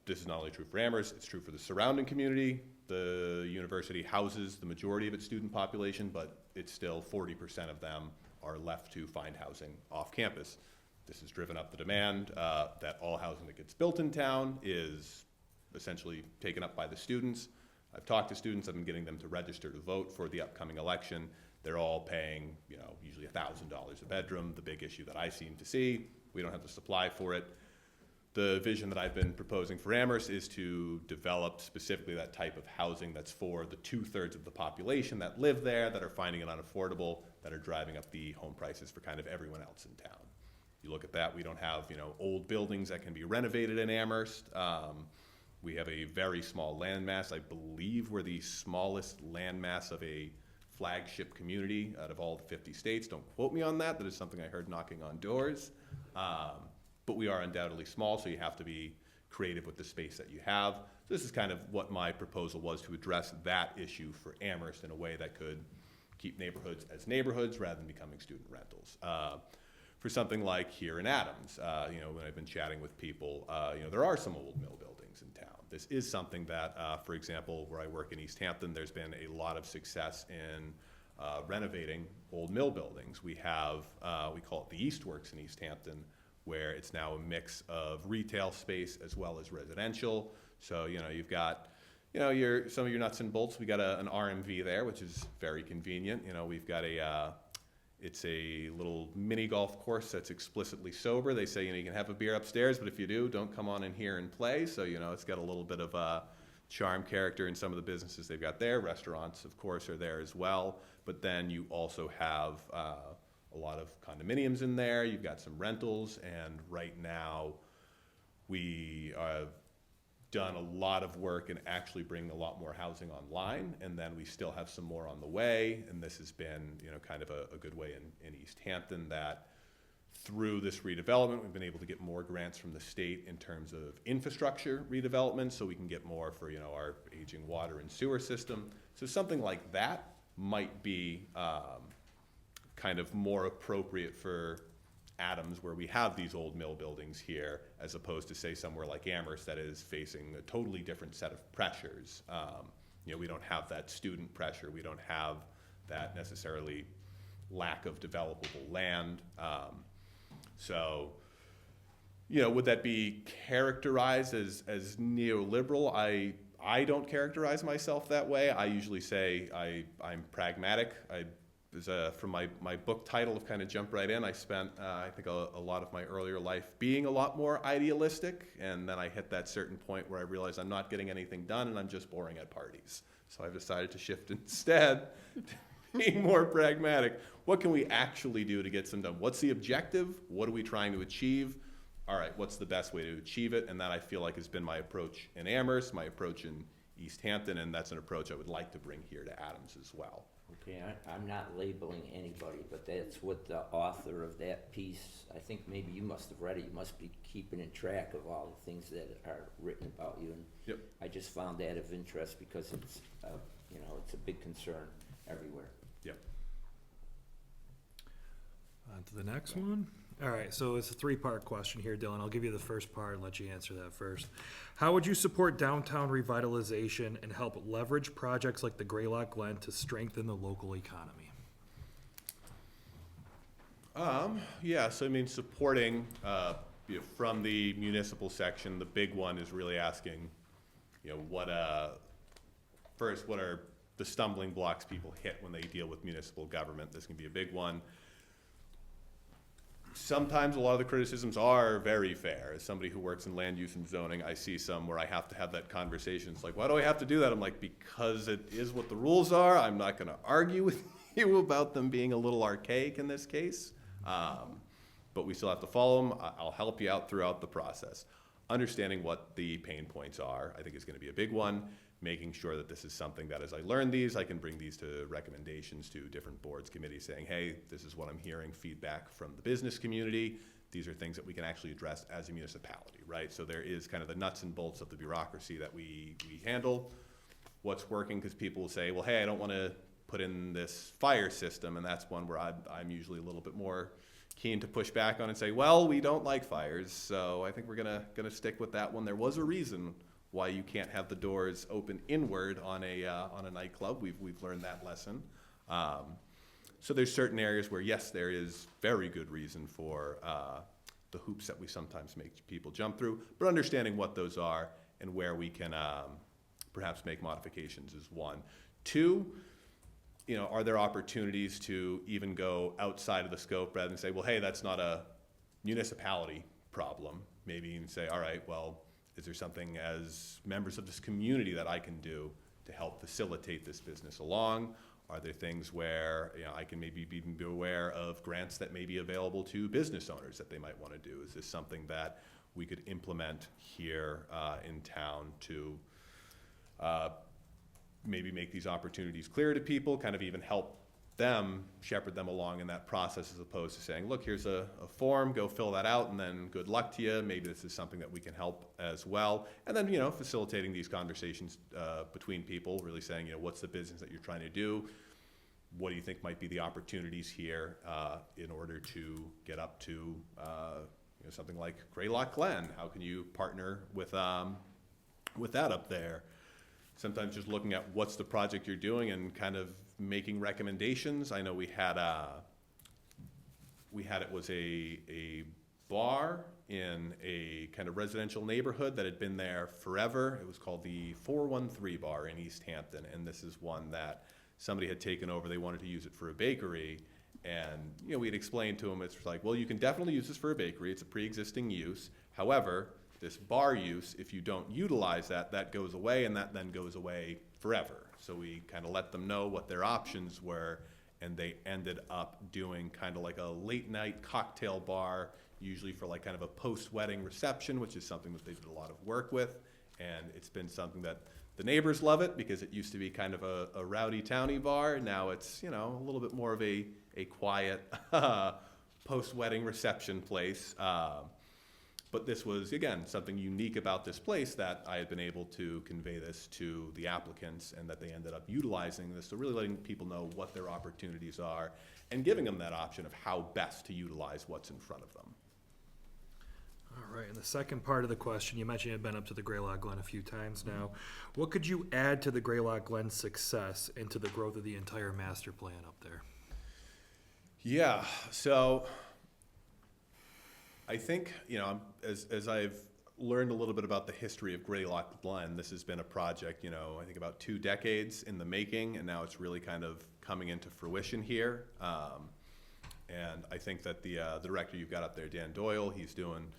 This is not only true for Amherst, it's true for the surrounding community. The university houses the majority of its student population, but it's still 40% of them are left to find housing off campus. This has driven up the demand that all housing that gets built in town is essentially taken up by the students. I've talked to students, I've been getting them to register to vote for the upcoming election. They're all paying, usually $1,000 a bedroom. The big issue that I seem to see, we don't have the supply for it. The vision that I've been proposing for Amherst is to develop specifically that type of housing that's for the 2/3 of the population that live there, that are finding it unaffordable, that are driving up the home prices for kind of everyone else in town. You look at that, we don't have, old buildings that can be renovated in Amherst. We have a very small landmass. I believe we're the smallest landmass of a flagship community out of all the 50 states. Don't quote me on that. That is something I heard knocking on doors. But we are undoubtedly small, so you have to be creative with the space that you have. So this is kind of what my proposal was, to address that issue for Amherst in a way that could keep neighborhoods as neighborhoods rather than becoming student rentals. For something like here in Adams, when I've been chatting with people, there are some old mill buildings in town. This is something that, for example, where I work in East Hampton, there's been a lot of success in renovating old mill buildings. We have, we call it the Eastworks in East Hampton, where it's now a mix of retail space as well as residential. So, you've got, some of your nuts and bolts. We got an RMV there, which is very convenient. We've got it's a little mini golf course that's explicitly sober. They say, you can have a beer upstairs, but if you do, don't come on in here and play. So, it's got a little bit of a charm character in some of the businesses they've got there. Restaurants, of course, are there as well. But then you also have a lot of condominiums in there. You've got some rentals, and right now we have done a lot of work in actually bringing a lot more housing online, and then we still have some more on the way. And this has been, kind of a good way in East Hampton, that through this redevelopment, we've been able to get more grants from the state in terms of infrastructure redevelopment, so we can get more for, our aging water and sewer system. So something like that might be kind of more appropriate for Adams, where we have these old mill buildings here, as opposed to, say, somewhere like Amherst that is facing a totally different set of pressures. We don't have that student pressure. We don't have that necessarily lack of developable land. So, would that be characterized as neoliberal? I don't characterize myself that way. I usually say I'm pragmatic. From my book title of kind of jump right in, I spent, I think, a lot of my earlier life being a lot more idealistic, and then I hit that certain point where I realized I'm not getting anything done and I'm just boring at parties. So I've decided to shift instead to being more pragmatic. What can we actually do to get some done? What's the objective? What are we trying to achieve? All right, what's the best way to achieve it? And that, I feel like, has been my approach in Amherst, my approach in East Hampton, and that's an approach I would like to bring here to Adams as well. Okay, I'm not labeling anybody, but that's what the author of that piece, I think maybe you must have read it, you must be keeping in track of all the things that are written about you. And Yep. I just found that of interest because it's, it's a big concern everywhere. Yep. On to the next one. All right, so it's a three-part question here, Dillon. I'll give you the first part and let you answer that first. How would you support downtown revitalization and help leverage projects like the Greylock Glen to strengthen the local economy? So supporting from the municipal section, the big one is really asking, what are the stumbling blocks people hit when they deal with municipal government? This can be a big one. Sometimes a lot of the criticisms are very fair. As somebody who works in land use and zoning, I see some where I have to have that conversation. It's like, why do I have to do that? I'm like, because it is what the rules are. I'm not going to argue with you about them being a little archaic in this case. But we still have to follow them. I'll help you out throughout the process. Understanding what the pain points are, I think, is going to be a big one. Making sure that this is something that, as I learn these, I can bring these to recommendations to different boards, committees, saying, hey, this is what I'm hearing, feedback from the business community. These are things that we can actually address as a municipality, right? So there is kind of the nuts and bolts of the bureaucracy that we handle. What's working, because people will say, well, hey, I don't want to put in this fire system, and that's one where I'm usually a little bit more keen to push back on and say, well, we don't like fires, so I think we're gonna stick with that one. There was a reason why you can't have the doors open inward on a nightclub. We've learned that lesson. So there's certain areas where, yes, there is very good reason for the hoops that we sometimes make people jump through, but understanding what those are and where we can perhaps make modifications is one. Two, are there opportunities to even go outside of the scope rather than say, well, hey, that's not a municipality problem. Maybe even say, all right, well, is there something as members of this community that I can do to help facilitate this business along? Are there things where I can maybe even be aware of grants that may be available to business owners that they might want to do? Is this something that we could implement here in town to maybe make these opportunities clear to people, kind of even help them, shepherd them along in that process, as opposed to saying, look, here's a form, go fill that out, and then good luck to you. Maybe this is something that we can help as well. And then, facilitating these conversations between people, really saying, what's the business that you're trying to do? What do you think might be the opportunities here in order to get up to something like Greylock Glen? How can you partner with that up there? Sometimes just looking at what's the project you're doing and kind of making recommendations. I know we had it was a bar in a kind of residential neighborhood that had been there forever. It was called the 413 Bar in East Hampton, and this is one that somebody had taken over. They wanted to use it for a bakery, and we'd explained to them, it's like, well, you can definitely use this for a bakery. It's a pre-existing use. However, this bar use, if you don't utilize that goes away, and that then goes away forever. So we kind of let them know what their options were, and they ended up doing kind of like a late night cocktail bar, usually for like kind of a post-wedding reception, which is something that they did a lot of work with. And it's been something that the neighbors love it, because it used to be kind of a rowdy towny bar. Now it's, a little bit more of a quiet post-wedding reception place. But this was, again, something unique about this place, that I had been able to convey this to the applicants, and that they ended up utilizing this. So really letting people know what their opportunities are and giving them that option of how best to utilize what's in front of them. All right, and the second part of the question, you mentioned you've been up to the Greylock Glen a few times now. What could you add to the Greylock Glen success and to the growth of the entire master plan up there? Yeah, so I think, as I've learned a little bit about the history of Greylock Glen, this has been a project, I think about 2 decades in the making, and now it's really kind of coming into fruition here. And I think that the director you've got up there, Dan Doyle, he's doing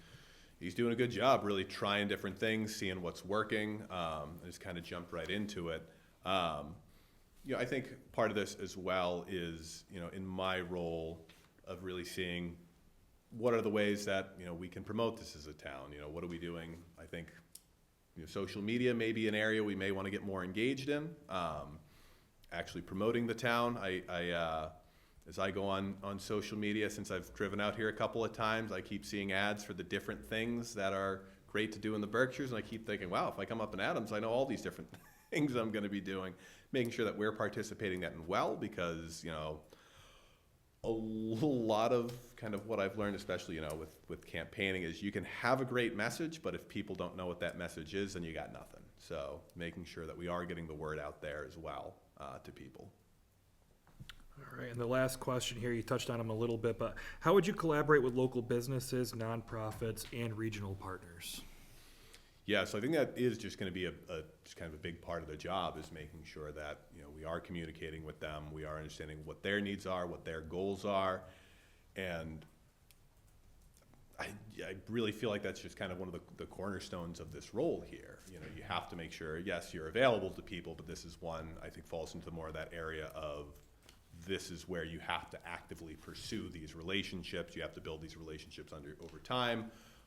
a good job, really trying different things, seeing what's working, and just kind of jumped right into it. I think part of this as well is, in my role of really seeing what are the ways that, we can promote this as a town. What are we doing? I think, social media may be an area we may want to get more engaged in. Actually promoting the town. As I go on social media, since I've driven out here a couple of times, I keep seeing ads for the different things that are great to do in the Berkshires, and I keep thinking, wow, if I come up in Adams, I know all these different things I'm going to be doing. Making sure that we're participating that in well, because, a lot of kind of what I've learned, especially, with campaigning, is you can have a great message, but if people don't know what that message is, then you got nothing. So making sure that we are getting the word out there as well to people. All right, and the last question here, you touched on them a little bit, but how would you collaborate with local businesses, nonprofits, and regional partners? Yeah, so I think that is just going to be just kind of a big part of the job, is making sure that we are communicating with them, we are understanding what their needs are, what their goals are, and I really feel like that's just kind of one of the cornerstones of this role here. You have to make sure, yes, you're available to people, but this is one I think falls into more of that area of, this is where you have to actively pursue these relationships. You have to build these relationships over time,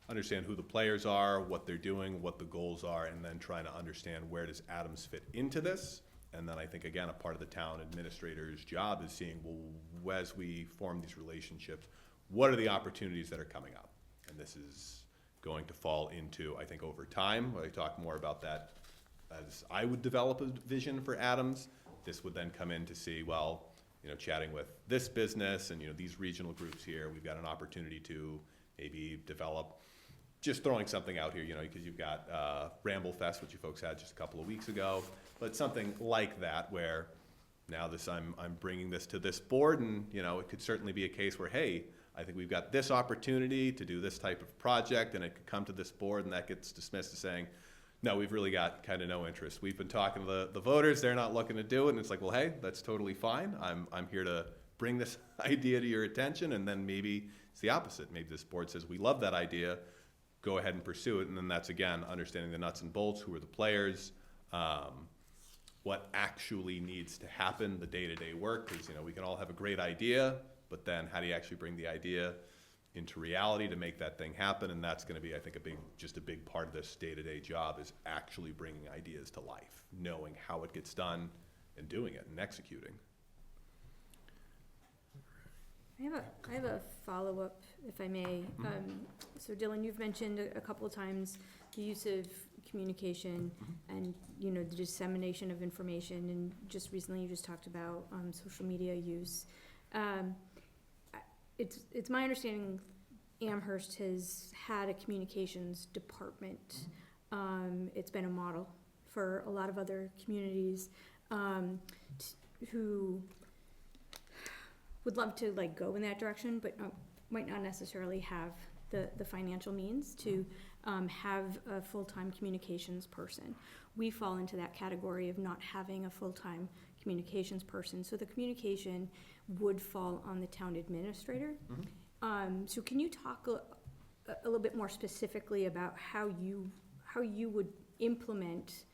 understand who the players are, what they're doing, what the goals are, and then trying to understand where does Adams fit into this. And then I think, again, a part of the town administrator's job is seeing, well, as we form these relationships, what are the opportunities that are coming up? And this is going to fall into, I think, over time. I talk more about that as I would develop a vision for Adams. This would then come in to see, well, chatting with this business and, these regional groups here, we've got an opportunity to maybe develop, just throwing something out here, because you've got Ramble Fest, which you folks had just a couple of weeks ago, but something like that where now I'm bringing this to this board, and, you know, it could certainly be a case where, hey, I think we've got this opportunity to do this type of project, and it could come to this board, and that gets dismissed as saying, no, we've really got kind of no interest. We've been talking to the voters, they're not looking to do it, and it's like, well, hey, that's totally fine. I'm here to bring this idea to your attention, and then maybe it's the opposite. Maybe this board says, we love that idea, go ahead and pursue it, and then that's, again, understanding the nuts and bolts, who are the players, what actually needs to happen, the day-to-day work, because, you know, we can all have a great idea, but then how do you actually bring the idea into reality to make that thing happen? And that's going to be, I think, just a big part of this day-to-day job, is actually bringing ideas to life, knowing how it gets done, and doing it and executing. I have a follow-up, if I may. So Dillon, you've mentioned a couple of times the use of communication and, you know, the dissemination of information, and just recently you just talked about social media use. It's my understanding Amherst has had a communications department. It's been a model for a lot of other communities who would love to like go in that direction, but might not necessarily have the financial means to have a full-time communications person. We fall into that category of not having a full-time communications person, so the communication would fall on the town administrator. So can you talk a little bit more specifically about how you would implement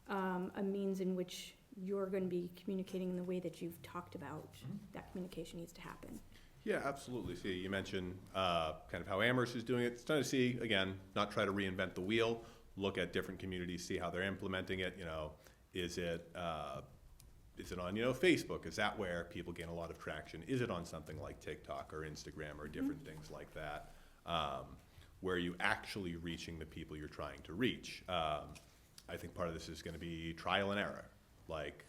a means in which you're going to be communicating in the way that you've talked about that communication needs to happen? Yeah, absolutely. See, you mentioned kind of how Amherst is doing it. It's trying to see, again, not try to reinvent the wheel, look at different communities, see how they're implementing it. You know, is it on, you know, Facebook? Is that where people gain a lot of traction? Is it on something like TikTok or Instagram or different things like that, where you actually reaching the people you're trying to reach? I think part of this is going to be trial and error. Like,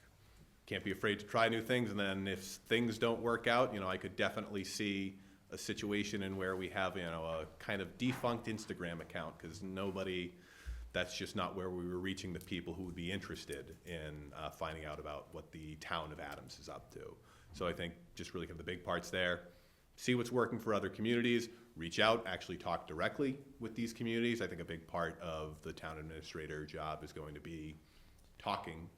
can't be afraid to try new things, and then if things don't work out, you know, I could definitely see a situation in where we have, you know, a kind of defunct Instagram account because that's just not where we were reaching the people who would be interested in finding out about what the town of Adams is up to. So I think just really kind of the big parts there, see what's working for other communities, reach out, actually talk directly with these communities. I think a big part of the town administrator job is going to be talking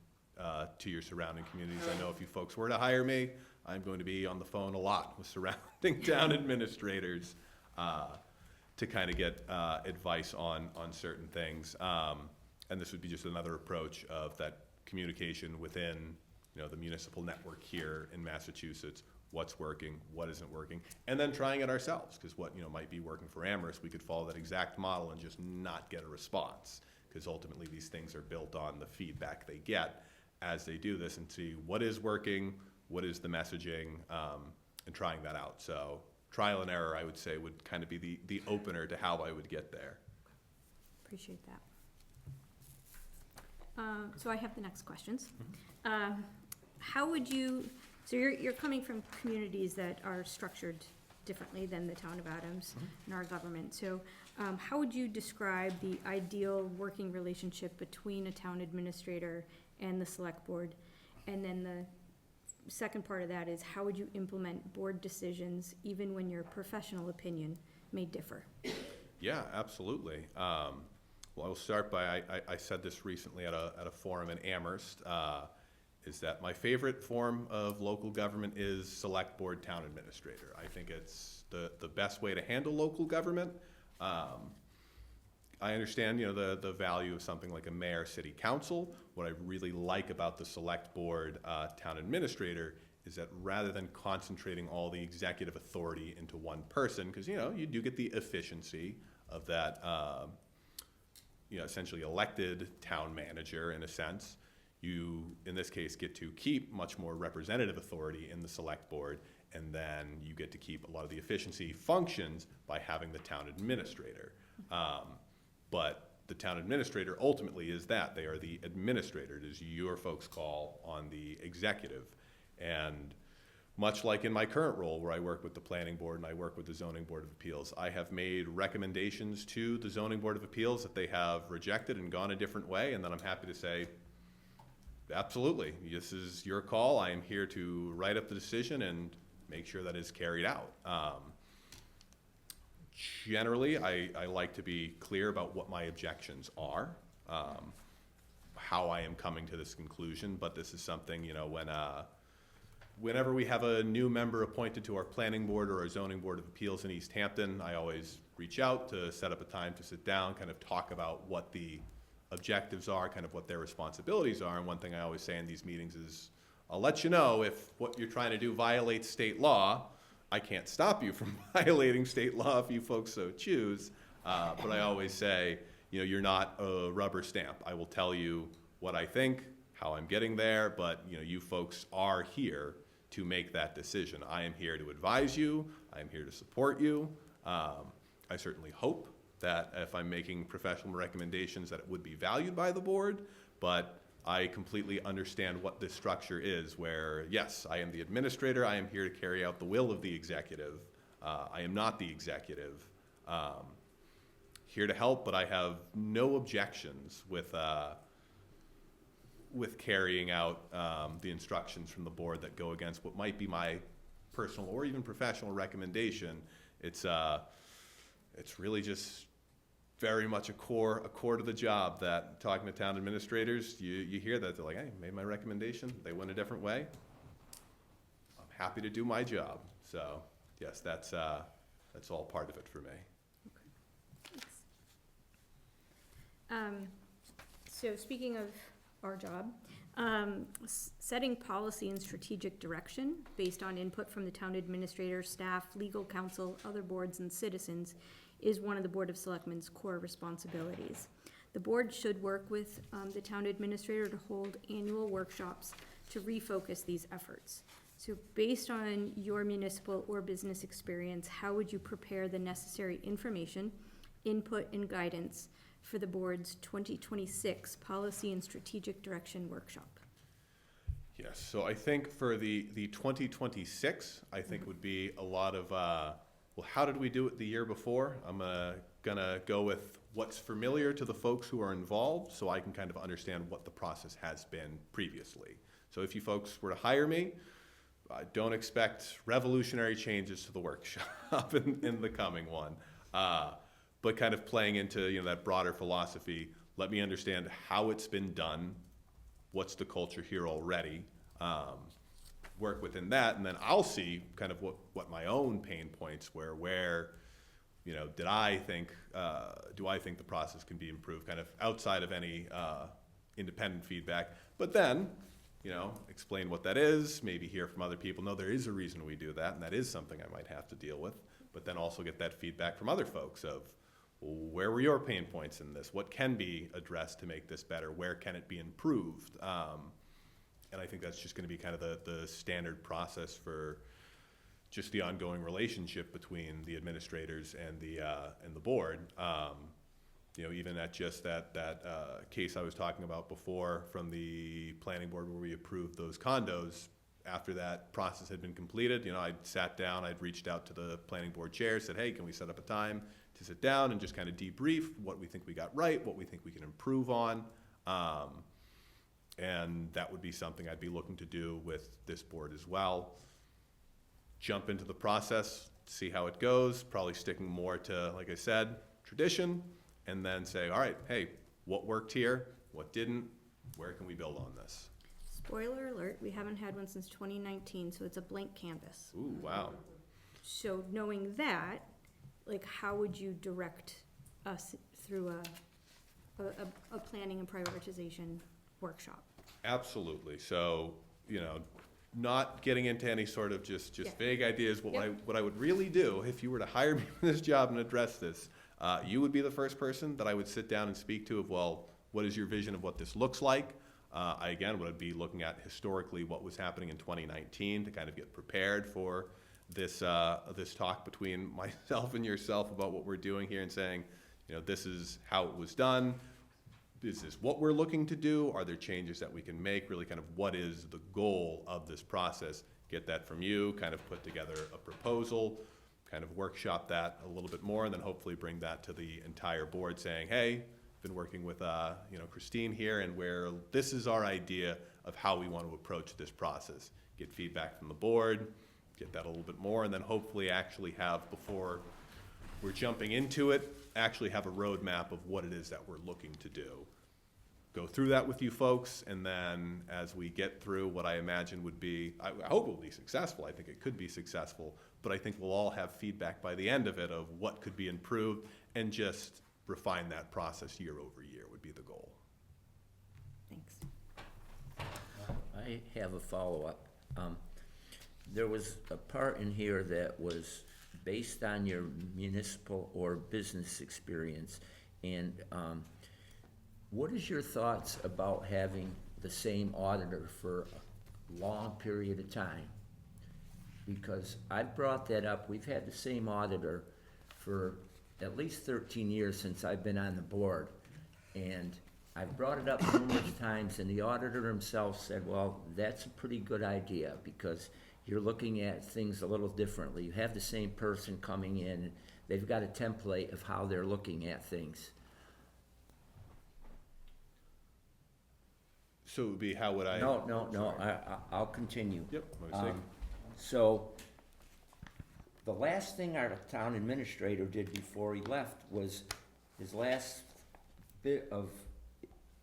to your surrounding communities. I know if you folks were to hire me, I'm going to be on the phone a lot with surrounding town administrators to kind of get advice on certain things. And this would be just another approach of that communication within, you know, the municipal network here in Massachusetts, what's working, what isn't working, and then trying it ourselves, because what, you know, might be working for Amherst, we could follow that exact model and just not get a response, because ultimately these things are built on the feedback they get as they do this, and see what is working, what is the messaging, and trying that out. So trial and error, I would say, would kind of be the opener to how I would get there. Appreciate that. So I have the next questions. How would you, so you're coming from communities that are structured differently than the town of Adams and our government. So how would you describe the ideal working relationship between a town administrator and the select board? And then the second part of that is, how would you implement board decisions even when your professional opinion may differ? Yeah, absolutely. Well, I will start by, I said this recently at a forum in Amherst, is that my favorite form of local government is select board town administrator. I think it's the best way to handle local government. I understand, you know, the value of something like a mayor, city council. What I really like about the select board town administrator is that rather than concentrating all the executive authority into one person, because, you know, you do get the efficiency of that, you know, essentially elected town manager in a sense. You, in this case, get to keep much more representative authority in the select board, and then you get to keep a lot of the efficiency functions by having the town administrator. But the town administrator ultimately is that. They are the administrator. It is your folks' call on the executive. And much like in my current role where I work with the planning board and I work with the zoning board of appeals, I have made recommendations to the zoning board of appeals that they have rejected and gone a different way, and then I'm happy to say, absolutely. This is your call. I am here to write up the decision and make sure that it's carried out. Generally, I like to be clear about what my objections are, how I am coming to this conclusion, but this is something, whenever we have a new member appointed to our planning board or our zoning board of appeals in East Hampton, I always reach out to set up a time to sit down, kind of talk about what the objectives are, kind of what their responsibilities are. And one thing I always say in these meetings is, I'll let you know if what you're trying to do violates state law. I can't stop you from violating state law if you folks so choose. But I always say, you're not a rubber stamp. I will tell you what I think, how I'm getting there, but you folks are here to make that decision. I am here to advise you. I am here to support you. I certainly hope that if I'm making professional recommendations that it would be valued by the board, but I completely understand what this structure is where, yes, I am the administrator. I am here to carry out the will of the executive. I am not the executive. Here to help, but I have no objections with carrying out the instructions from the board that go against what might be my personal or even professional recommendation. It's really just very much a core to the job that talking to town administrators, you hear that they're like, hey, made my recommendation, they went a different way. I'm happy to do my job. So yes, that's all part of it for me. So speaking of our job, setting policy and strategic direction based on input from the town administrator, staff, legal counsel, other boards, and citizens is one of the Board of Selectmen's core responsibilities. The board should work with the town administrator to hold annual workshops to refocus these efforts. So based on your municipal or business experience, how would you prepare the necessary information, input, and guidance for the board's 2026 Policy and Strategic Direction Workshop? Yes, so I think for the 2026, I think would be a lot of, well, how did we do it the year before? I'm gonna go with what's familiar to the folks who are involved so I can kind of understand what the process has been previously. So if you folks were to hire me, I don't expect revolutionary changes to the workshop in the coming one. But kind of playing into that broader philosophy, let me understand how it's been done, what's the culture here already, work within that, and then I'll see kind of what my own pain points were, where do I think the process can be improved, kind of outside of any independent feedback, but then explain what that is, maybe hear from other people, no, there is a reason we do that, and that is something I might have to deal with, but then also get that feedback from other folks of, where were your pain points in this? What can be addressed to make this better? Where can it be improved? And I think that's just going to be kind of the standard process for just the ongoing relationship between the administrators and the board. Even at just that case I was talking about before from the planning board where we approved those condos. After that process had been completed, I'd sat down, I'd reached out to the planning board chair, said, hey, can we set up a time to sit down and just kind of debrief what we think we got right, what we think we can improve on. And that would be something I'd be looking to do with this board as well. Jump into the process, see how it goes, probably sticking more to, like I said, tradition, and then say, all right, hey, what worked here, what didn't, where can we build on this? Spoiler alert, we haven't had one since 2019, so it's a blank canvas. Ooh, wow. So knowing that, how would you direct us through a planning and prioritization workshop? Absolutely. So, not getting into any sort of just vague ideas. What I would really do if you were to hire me for this job and address this, you would be the first person that I would sit down and speak to of, well, what is your vision of what this looks like? I, again, would be looking at historically what was happening in 2019 to kind of get prepared for this talk between myself and yourself about what we're doing here and saying, this is how it was done. Is this what we're looking to do? Are there changes that we can make? Really kind of what is the goal of this process? Get that from you, kind of put together a proposal, kind of workshop that a little bit more, and then hopefully bring that to the entire board saying, hey, been working with, Christine here, and where this is our idea of how we want to approach this process. Get feedback from the board, get that a little bit more, and then hopefully actually have, before we're jumping into it, actually have a roadmap of what it is that we're looking to do. Go through that with you folks, and then as we get through what I imagine would be, I hope it will be successful, I think it could be successful, but I think we'll all have feedback by the end of it of what could be improved, and just refine that process year over year would be the goal. Thanks. I have a follow-up. There was a part in here that was based on your municipal or business experience, and what is your thoughts about having the same auditor for a long period of time? Because I've brought that up, we've had the same auditor for at least 13 years since I've been on the board, and I've brought it up numerous times, and the auditor himself said, well, that's a pretty good idea, because you're looking at things a little differently. You have the same person coming in, and they've got a template of how they're looking at things. So it would be, how would I? No, I'll continue. Yep, my mistake. So, the last thing our town administrator did before he left was, his last bit of,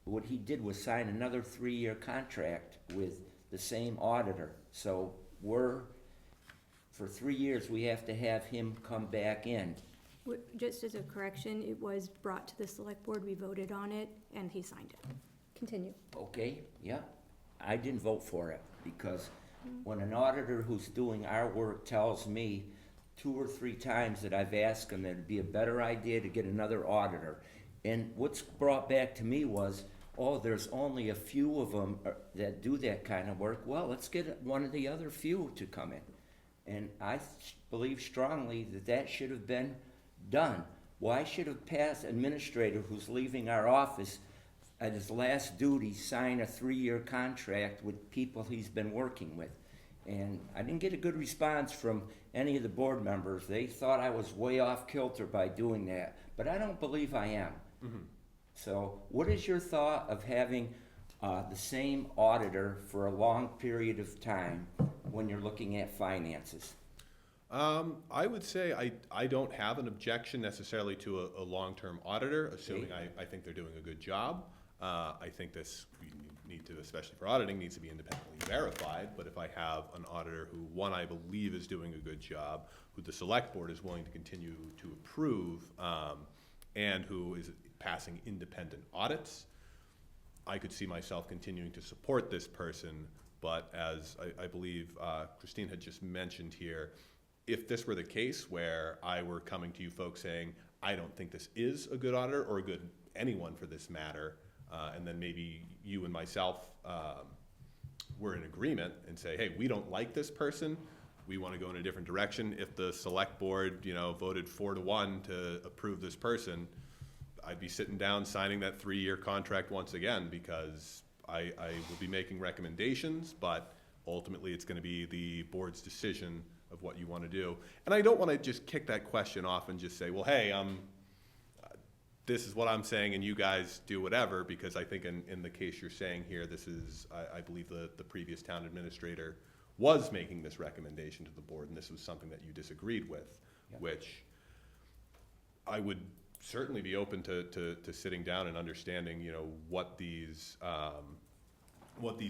what he did was sign another 3-year contract with the same auditor. So for 3 years, we have to have him come back in. Just as a correction, it was brought to the select board, we voted on it, and he signed it. Continue. Okay, yeah, I didn't vote for it, because when an auditor who's doing our work tells me 2 or 3 times that I've asked him that it'd be a better idea to get another auditor, and what's brought back to me was, oh, there's only a few of them that do that kind of work. Well, let's get one of the other few to come in. And I believe strongly that that should have been done. Why should a past administrator who's leaving our office at his last duty sign a 3-year contract with people he's been working with? And I didn't get a good response from any of the board members. They thought I was way off kilter by doing that, but I don't believe I am. Mm-hmm. So what is your thought of having the same auditor for a long period of time when you're looking at finances? I would say I don't have an objection necessarily to a long-term auditor, assuming I think they're doing a good job. I think this, we need to, especially for auditing, needs to be independently verified, but if I have an auditor who, one, I believe is doing a good job, who the select board is willing to continue to approve, and who is passing independent audits, I could see myself continuing to support this person. But as I believe Christine had just mentioned here, if this were the case where I were coming to you folks saying, I don't think this is a good auditor, or a good anyone for this matter, and then maybe you and myself were in agreement and say, hey, we don't like this person, we want to go in a different direction. If the select board, voted 4-1 to approve this person, I'd be sitting down signing that 3-year contract once again, because I will be making recommendations, but ultimately it's going to be the board's decision of what you want to do. And I don't want to just kick that question off and just say, well, hey, this is what I'm saying and you guys do whatever, because I think in the case you're saying here, this is, I believe the previous town administrator was making this recommendation to the board, and this was something that you disagreed with, which I would certainly be open to sitting down and understanding, what these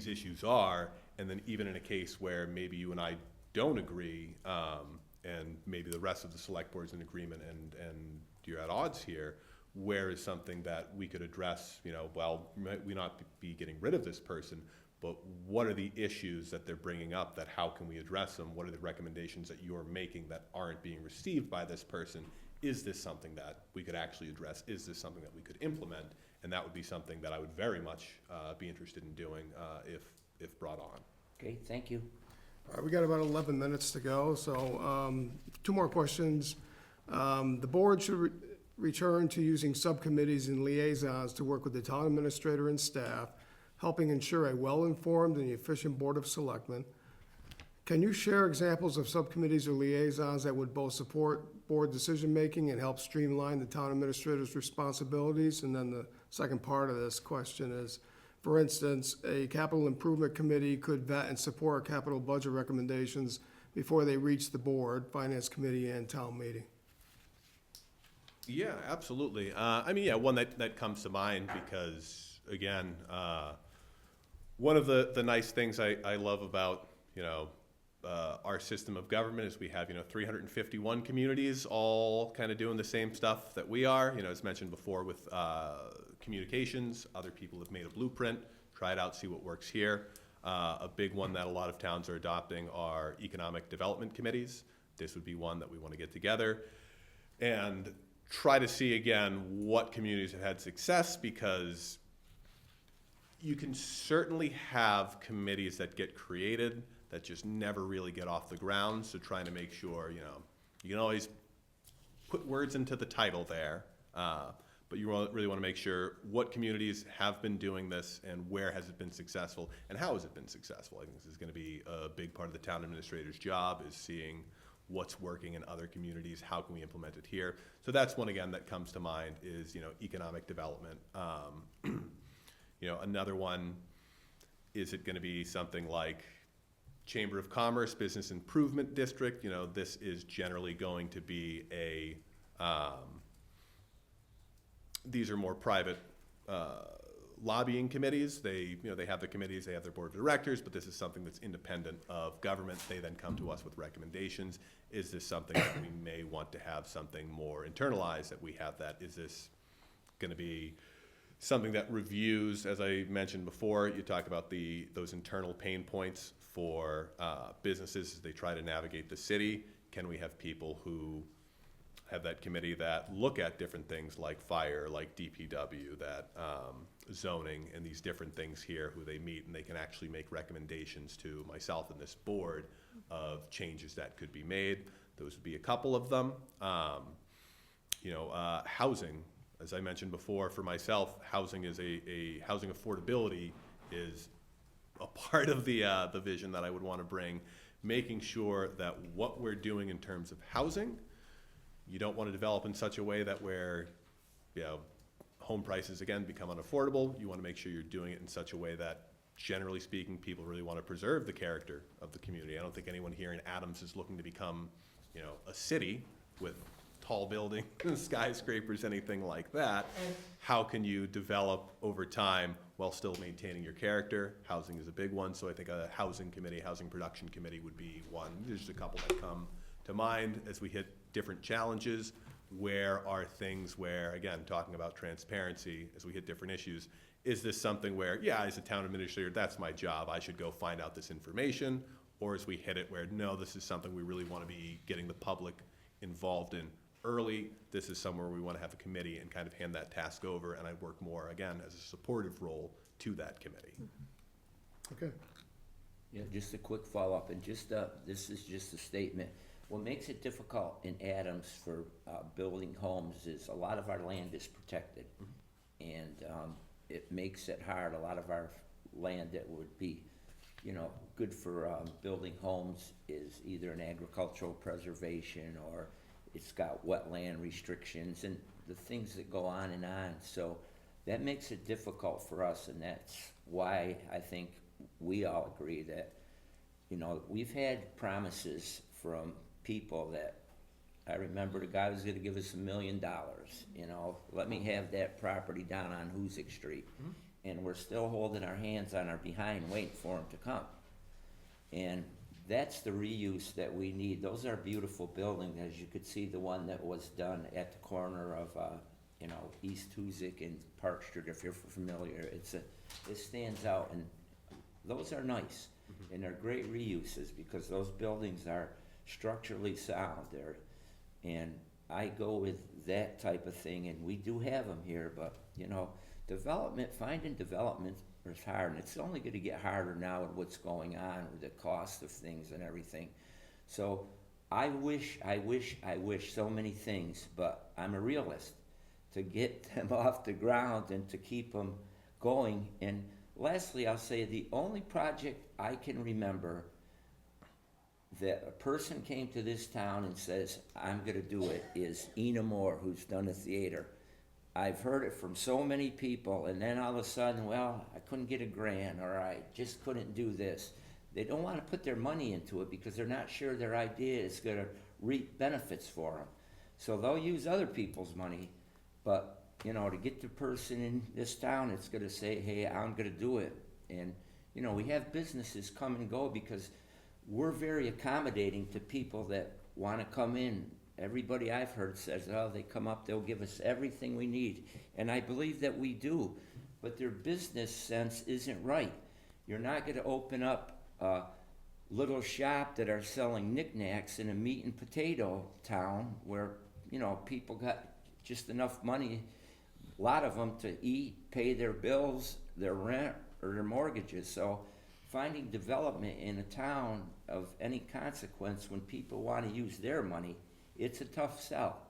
issues are, and then even in a case where maybe you and I don't agree, and maybe the rest of the select board's in agreement, and you're at odds here, where is something that we could address, well, we not be getting rid of this person, but what are the issues that they're bringing up, that how can we address them? What are the recommendations that you're making that aren't being received by this person? Is this something that we could actually address? Is this something that we could implement? And that would be something that I would very much be interested in doing if brought on. Okay, thank you. All right, we got about 11 minutes to go, so 2 more questions. The board should return to using subcommittees and liaisons to work with the town administrator and staff, helping ensure a well-informed and efficient Board of Selectmen. Can you share examples of subcommittees or liaisons that would both support board decision-making and help streamline the town administrator's responsibilities? And then the second part of this question is, for instance, a capital improvement committee could vet and support capital budget recommendations before they reach the board, finance committee, and town meeting. Yeah, absolutely. I mean, yeah, one that comes to mind because, again, one of the nice things I love about, our system of government is we have, 351 communities all kind of doing the same stuff that we are. As mentioned before with communications, other people have made a blueprint, try it out, see what works here. A big one that a lot of towns are adopting are economic development committees. This would be one that we want to get together and try to see, again, what communities have had success, because you can certainly have committees that get created that just never really get off the ground. So trying to make sure, you can always put words into the title there, but you really want to make sure what communities have been doing this and where has it been successful and how has it been successful. I think this is going to be a big part of the town administrator's job, is seeing what's working in other communities, how can we implement it here. So that's one, again, that comes to mind is, economic development. Another one, is it going to be something like Chamber of Commerce, Business Improvement District? This is generally going to be these are more private lobbying committees. They have the committees, they have their board of directors, but this is something that's independent of government. They then come to us with recommendations. Is this something that we may want to have something more internalized, that we have that? Is this going to be something that reviews, as I mentioned before, you talk about those internal pain points for businesses as they try to navigate the city? Can we have people who have that committee that look at different things like fire, like DPW, that zoning, and these different things here, who they meet, and they can actually make recommendations to myself and this board of changes that could be made? Those would be a couple of them. Housing, as I mentioned before, for myself, housing is housing affordability is a part of the vision that I would want to bring, making sure that what we're doing in terms of housing, you don't want to develop in such a way that where, home prices, again, become unaffordable. You want to make sure you're doing it in such a way that, generally speaking, people really want to preserve the character of the community. I don't think anyone here in Adams is looking to become, a city with tall buildings, skyscrapers, anything like that. How can you develop over time while still maintaining your character? Housing is a big one, so I think a housing committee, housing production committee would be one. There's just a couple that come to mind as we hit different challenges. Where are things where, again, talking about transparency, as we hit different issues, is this something where, as a town administrator, that's my job, I should go find out this information? Or as we hit it where, no, this is something we really want to be getting the public involved in early. This is somewhere we want to have a committee and kind of hand that task over, and I work more, again, as a supportive role to that committee. Okay. Yeah, just a quick follow-up, and this is just a statement. What makes it difficult in Adams for building homes is a lot of our land is protected. And it makes it hard. A lot of our land that would be, good for building homes is either an agricultural preservation, or it's got wetland restrictions and the things that go on and on. So that makes it difficult for us, and that's why I think we all agree that, we've had promises from people that, I remember the guy was gonna give us $1 million, let me have that property down on Hoosick Street. And we're still holding our hands on our behind waiting for him to come. And that's the reuse that we need. Those are beautiful buildings, as you could see the one that was done at the corner of, East Hoosick and Park Street, if you're familiar. It stands out, and those are nice. And they're great reuses, because those buildings are structurally sound there. And I go with that type of thing, and we do have them here, but, finding development is hard, and it's only gonna get harder now with what's going on with the cost of things and everything. So I wish so many things, but I'm a realist, to get them off the ground and to keep them going. And lastly, I'll say the only project I can remember that a person came to this town and says, I'm gonna do it, is Ina Moore, who's done a theater. I've heard it from so many people, and then all of a sudden, well, I couldn't get a grant, or I just couldn't do this. They don't wanna put their money into it because they're not sure their idea is gonna reap benefits for them. So they'll use other people's money, but, you know, to get the person in this town that's gonna say, hey, I'm gonna do it. And, you know, we have businesses come and go because we're very accommodating to people that wanna come in. Everybody I've heard says, oh, they come up, they'll give us everything we need. And I believe that we do, but their business sense isn't right. You're not gonna open up a little shop that are selling knickknacks in a meat and potato town where, you know, people got just enough money, a lot of them, to eat, pay their bills, their rent, or their mortgages. So finding development in a town of any consequence when people want to use their money, it's a tough sell.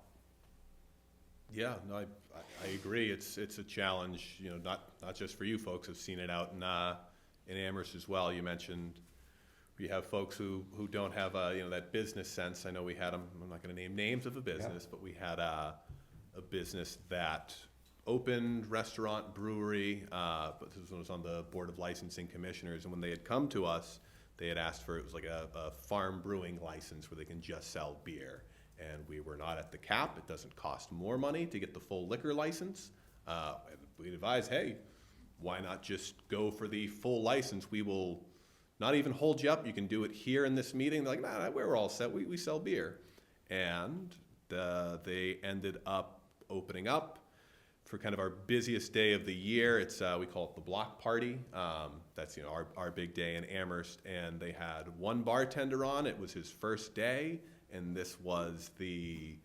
Yeah, no, I agree. It's a challenge, you know, not just for you folks. I've seen it out in Amherst as well. You mentioned we have folks who don't have you know, that business sense. I know we had them. I'm not going to name names of a business, but we had a business that opened, restaurant, brewery, but this was on the Board of Licensing Commissioners, and when they had come to us, they had asked for, it was like a farm brewing license where they can just sell beer. And we were not at the cap. It doesn't cost more money to get the full liquor license. We advised, hey, why not just go for the full license? We will not even hold you up. You can do it here in this meeting. They're like, nah, we're all set. We sell beer. And they ended up opening up for kind of our busiest day of the year. It's we call it the block party. That's, you know, our big day in Amherst. And they had one bartender on. It was his first day. And this was the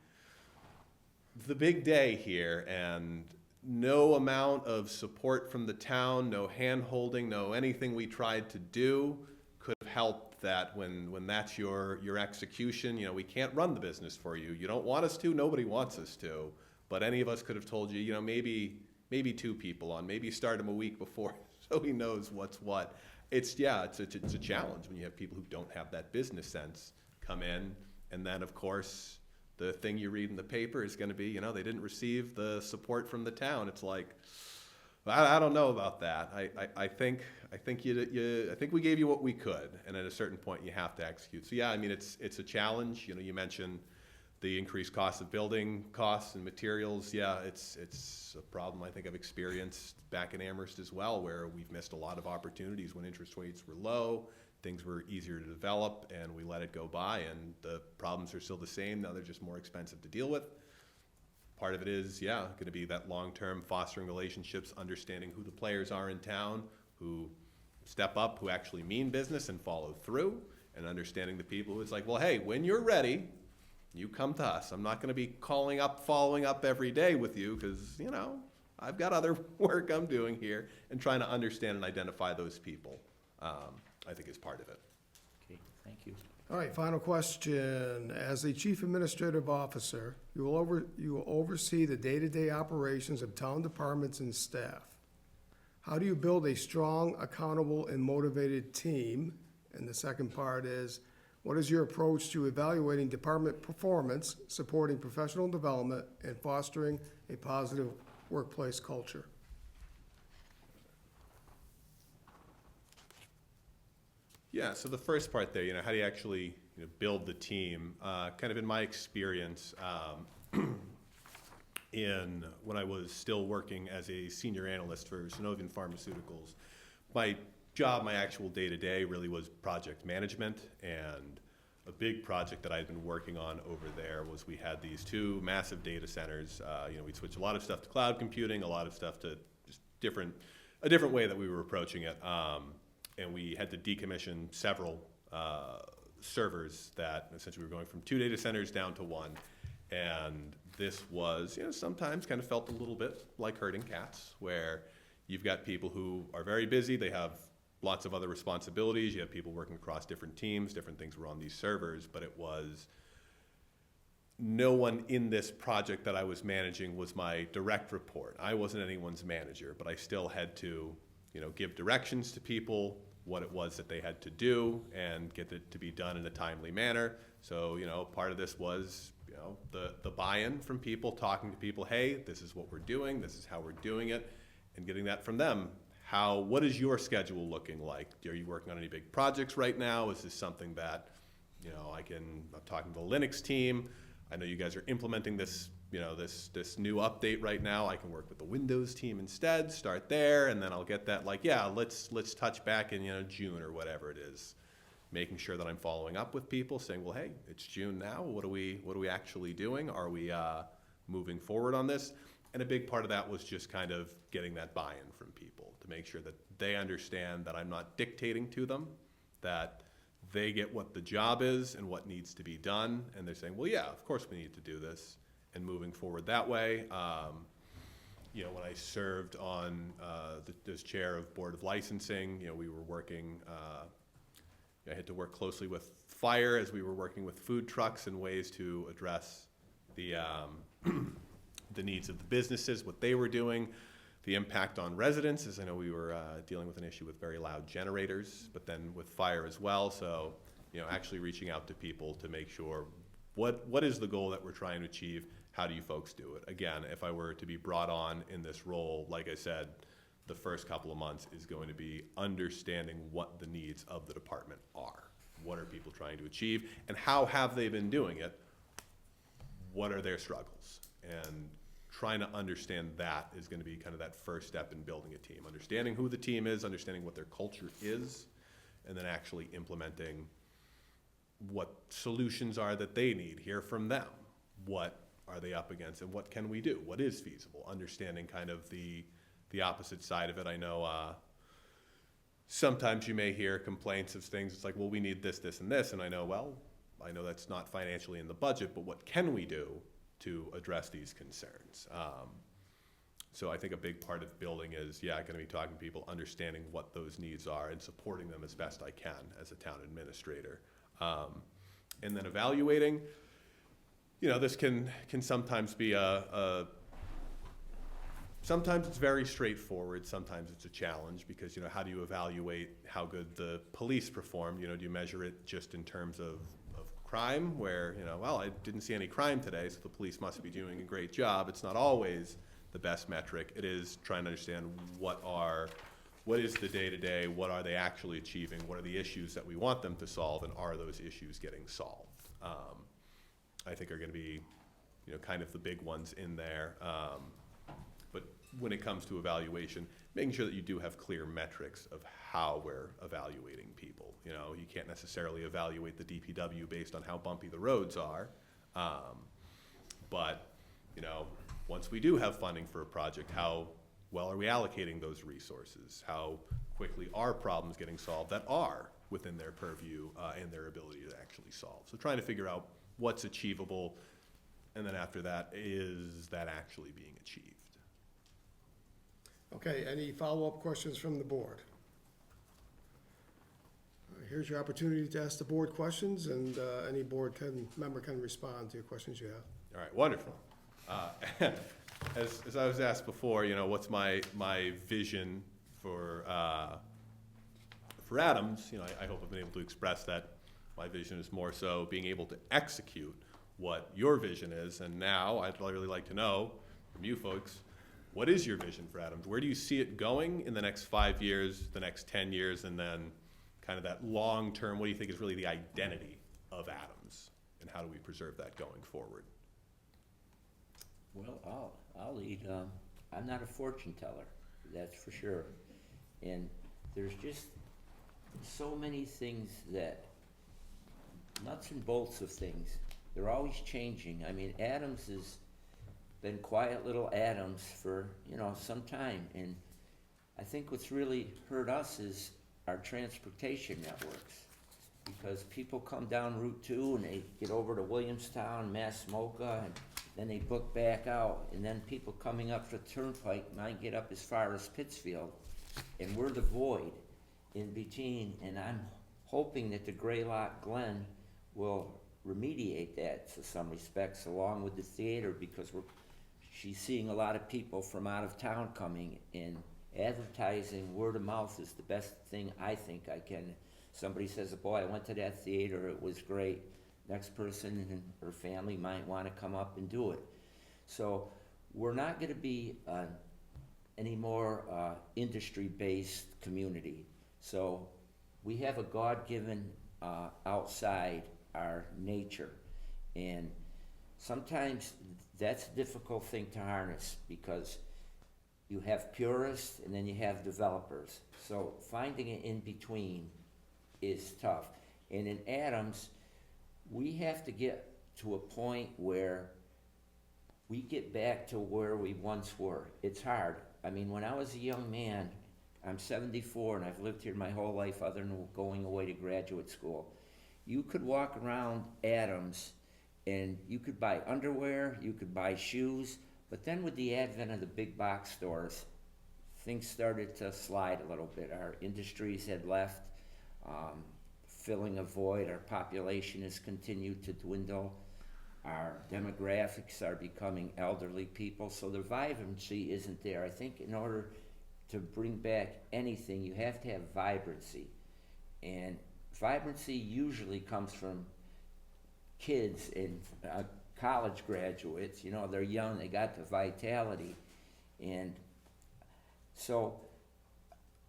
big day here, and no amount of support from the town, no hand-holding, no anything we tried to do could have helped that when that's your execution. You know, we can't run the business for you. You don't want us to, nobody wants us to, but any of us could have told you, you know, maybe 2 people on, maybe start him a week before so he knows what's what. It's a challenge when you have people who don't have that business sense come in. And then, of course, the thing you read in the paper is going to be, you know, they didn't receive the support from the town. It's like, I don't know about that. I think we gave you what we could, and at a certain point, you have to execute. So yeah, I mean, it's a challenge. You know, you mentioned the increased cost of building costs and materials. Yeah, it's a problem I think I've experienced back in Amherst as well, where we've missed a lot of opportunities when interest rates were low. Things were easier to develop, and we let it go by, and the problems are still the same. Now they're just more expensive to deal with. Part of it is, yeah, going to be that long-term fostering relationships, understanding who the players are in town, who step up, who actually mean business and follow through, and understanding the people who it's like, well, hey, when you're ready, you come to us. I'm not going to be calling up, following up every day with you because, you know, I've got other work I'm doing here, and trying to understand and identify those people. I think is part of it. Okay, thank you. All right, final question. As the Chief Administrative Officer, you will oversee the day-to-day operations of town departments and staff. How do you build a strong, accountable, and motivated team? And the second part is, what is your approach to evaluating department performance, supporting professional development, and fostering a positive workplace culture? Yeah, so the first part there, you know, how do you actually, you know, build the team? Kind of in my experience, when I was still working as a senior analyst for Synovian Pharmaceuticals, my job, my actual day-to-day really was project management, and a big project that I'd been working on over there was we had these 2 massive data centers. You know, we'd switch a lot of stuff to cloud computing, a lot of stuff to just a different way that we were approaching it. And we had to decommission several servers that essentially we were going from 2 data centers down to 1. And this was, you know, sometimes kind of felt a little bit like herding cats, where you've got people who are very busy, they have lots of other responsibilities, you have people working across different teams, different things were on these servers, but it was no one in this project that I was managing was my direct report. I wasn't anyone's manager, but I still had to, you know, give directions to people, what it was that they had to do and get it to be done in a timely manner. So, part of this was, the buy-in from people, talking to people, hey, this is what we're doing, this is how we're doing it, and getting that from them. What is your schedule looking like? Are you working on any big projects right now? Is this something that, I'm talking to the Linux team. I know you guys are implementing this, this new update right now. I can work with the Windows team instead, start there, and then I'll get that, let's touch back in, June or whatever it is. Making sure that I'm following up with people, saying, well, hey, it's June now. What are we actually doing? Are we moving forward on this? And a big part of that was just kind of getting that buy-in from people to make sure that they understand that I'm not dictating to them, that they get what the job is and what needs to be done. And they're saying, well, yeah, of course we need to do this, and moving forward that way. When I served on as chair of Board of Licensing, we were working, I had to work closely with fire as we were working with food trucks and ways to address the the needs of the businesses, what they were doing, the impact on residents, as I know we were dealing with an issue with very loud generators, but then with fire as well. So, actually reaching out to people to make sure what is the goal that we're trying to achieve? How do you folks do it? Again, if I were to be brought on in this role, like I said, the first couple of months is going to be understanding what the needs of the department are. What are people trying to achieve, and how have they been doing it? What are their struggles? And trying to understand that is going to be kind of that first step in building a team. Understanding who the team is, understanding what their culture is, and then actually implementing what solutions are that they need. Hear from them. What are they up against, and what can we do? What is feasible? Understanding kind of the opposite side of it. I know sometimes you may hear complaints of things. It's like, well, we need this, this, and this. And I know that's not financially in the budget, but what can we do to address these concerns? So I think a big part of building is, going to be talking to people, understanding what those needs are, and supporting them as best I can as a town administrator. And then evaluating, this can sometimes be sometimes it's very straightforward, sometimes it's a challenge, because, how do you evaluate how good the police perform? Do you measure it just in terms of crime, where, well, I didn't see any crime today, so the police must be doing a great job. It's not always the best metric. It is trying to understand what is the day-to-day, what are they actually achieving, what are the issues that we want them to solve, and are those issues getting solved? I think are going to be, kind of the big ones in there. But when it comes to evaluation, making sure that you do have clear metrics of how we're evaluating people. You can't necessarily evaluate the DPW based on how bumpy the roads are. But, once we do have funding for a project, how well are we allocating those resources? How quickly are problems getting solved that are within their purview and their ability to actually solve? So trying to figure out what's achievable, and then after that, is that actually being achieved? Okay, any follow-up questions from the board? Here's your opportunity to ask the board questions, and any member can respond to your questions you have. All right, wonderful. As I was asked before, what's my vision for Adams? I hope I've been able to express that my vision is more so being able to execute what your vision is. And now I'd really like to know from you folks, what is your vision for Adams? Where do you see it going in the next 5 years, the next 10 years, and then kind of that long-term, what do you think is really the identity of Adams, and how do we preserve that going forward? Well, I'll lead. I'm not a fortune teller, that's for sure. And there's just so many things nuts and bolts of things. They're always changing. I mean, Adams has been quiet little Adams for, some time. And I think what's really hurt us is our transportation networks. Because people come down Route 2 and they get over to Williamstown, Massmoka, and then they book back out. And then people coming up the Turnpike might get up as far as Pittsfield. And we're the void in between. And I'm hoping that the Greylock Glen will remediate that to some respects, along with the theater, because she's seeing a lot of people from out of town coming in advertising, word of mouth is the best thing I think I can. Somebody says, boy, I went to that theater, it was great. Next person in her family might want to come up and do it. So we're not going to be any more industry-based community. So we have a God-given outside our nature. And sometimes that's a difficult thing to harness because you have purists and then you have developers. So finding an in-between is tough. And in Adams, we have to get to a point where we get back to where we once were. It's hard. I mean, when I was a young man, I'm 74 and I've lived here my whole life other than going away to graduate school. You could walk around Adams and you could buy underwear, you could buy shoes, but then with the advent of the big box stores, things started to slide a little bit. Our industries had left, filling a void. Our population has continued to dwindle. Our demographics are becoming elderly people, so the vibrancy isn't there. I think in order to bring back anything, you have to have vibrancy. And vibrancy usually comes from kids and college graduates. You know, they're young, they got the vitality. And so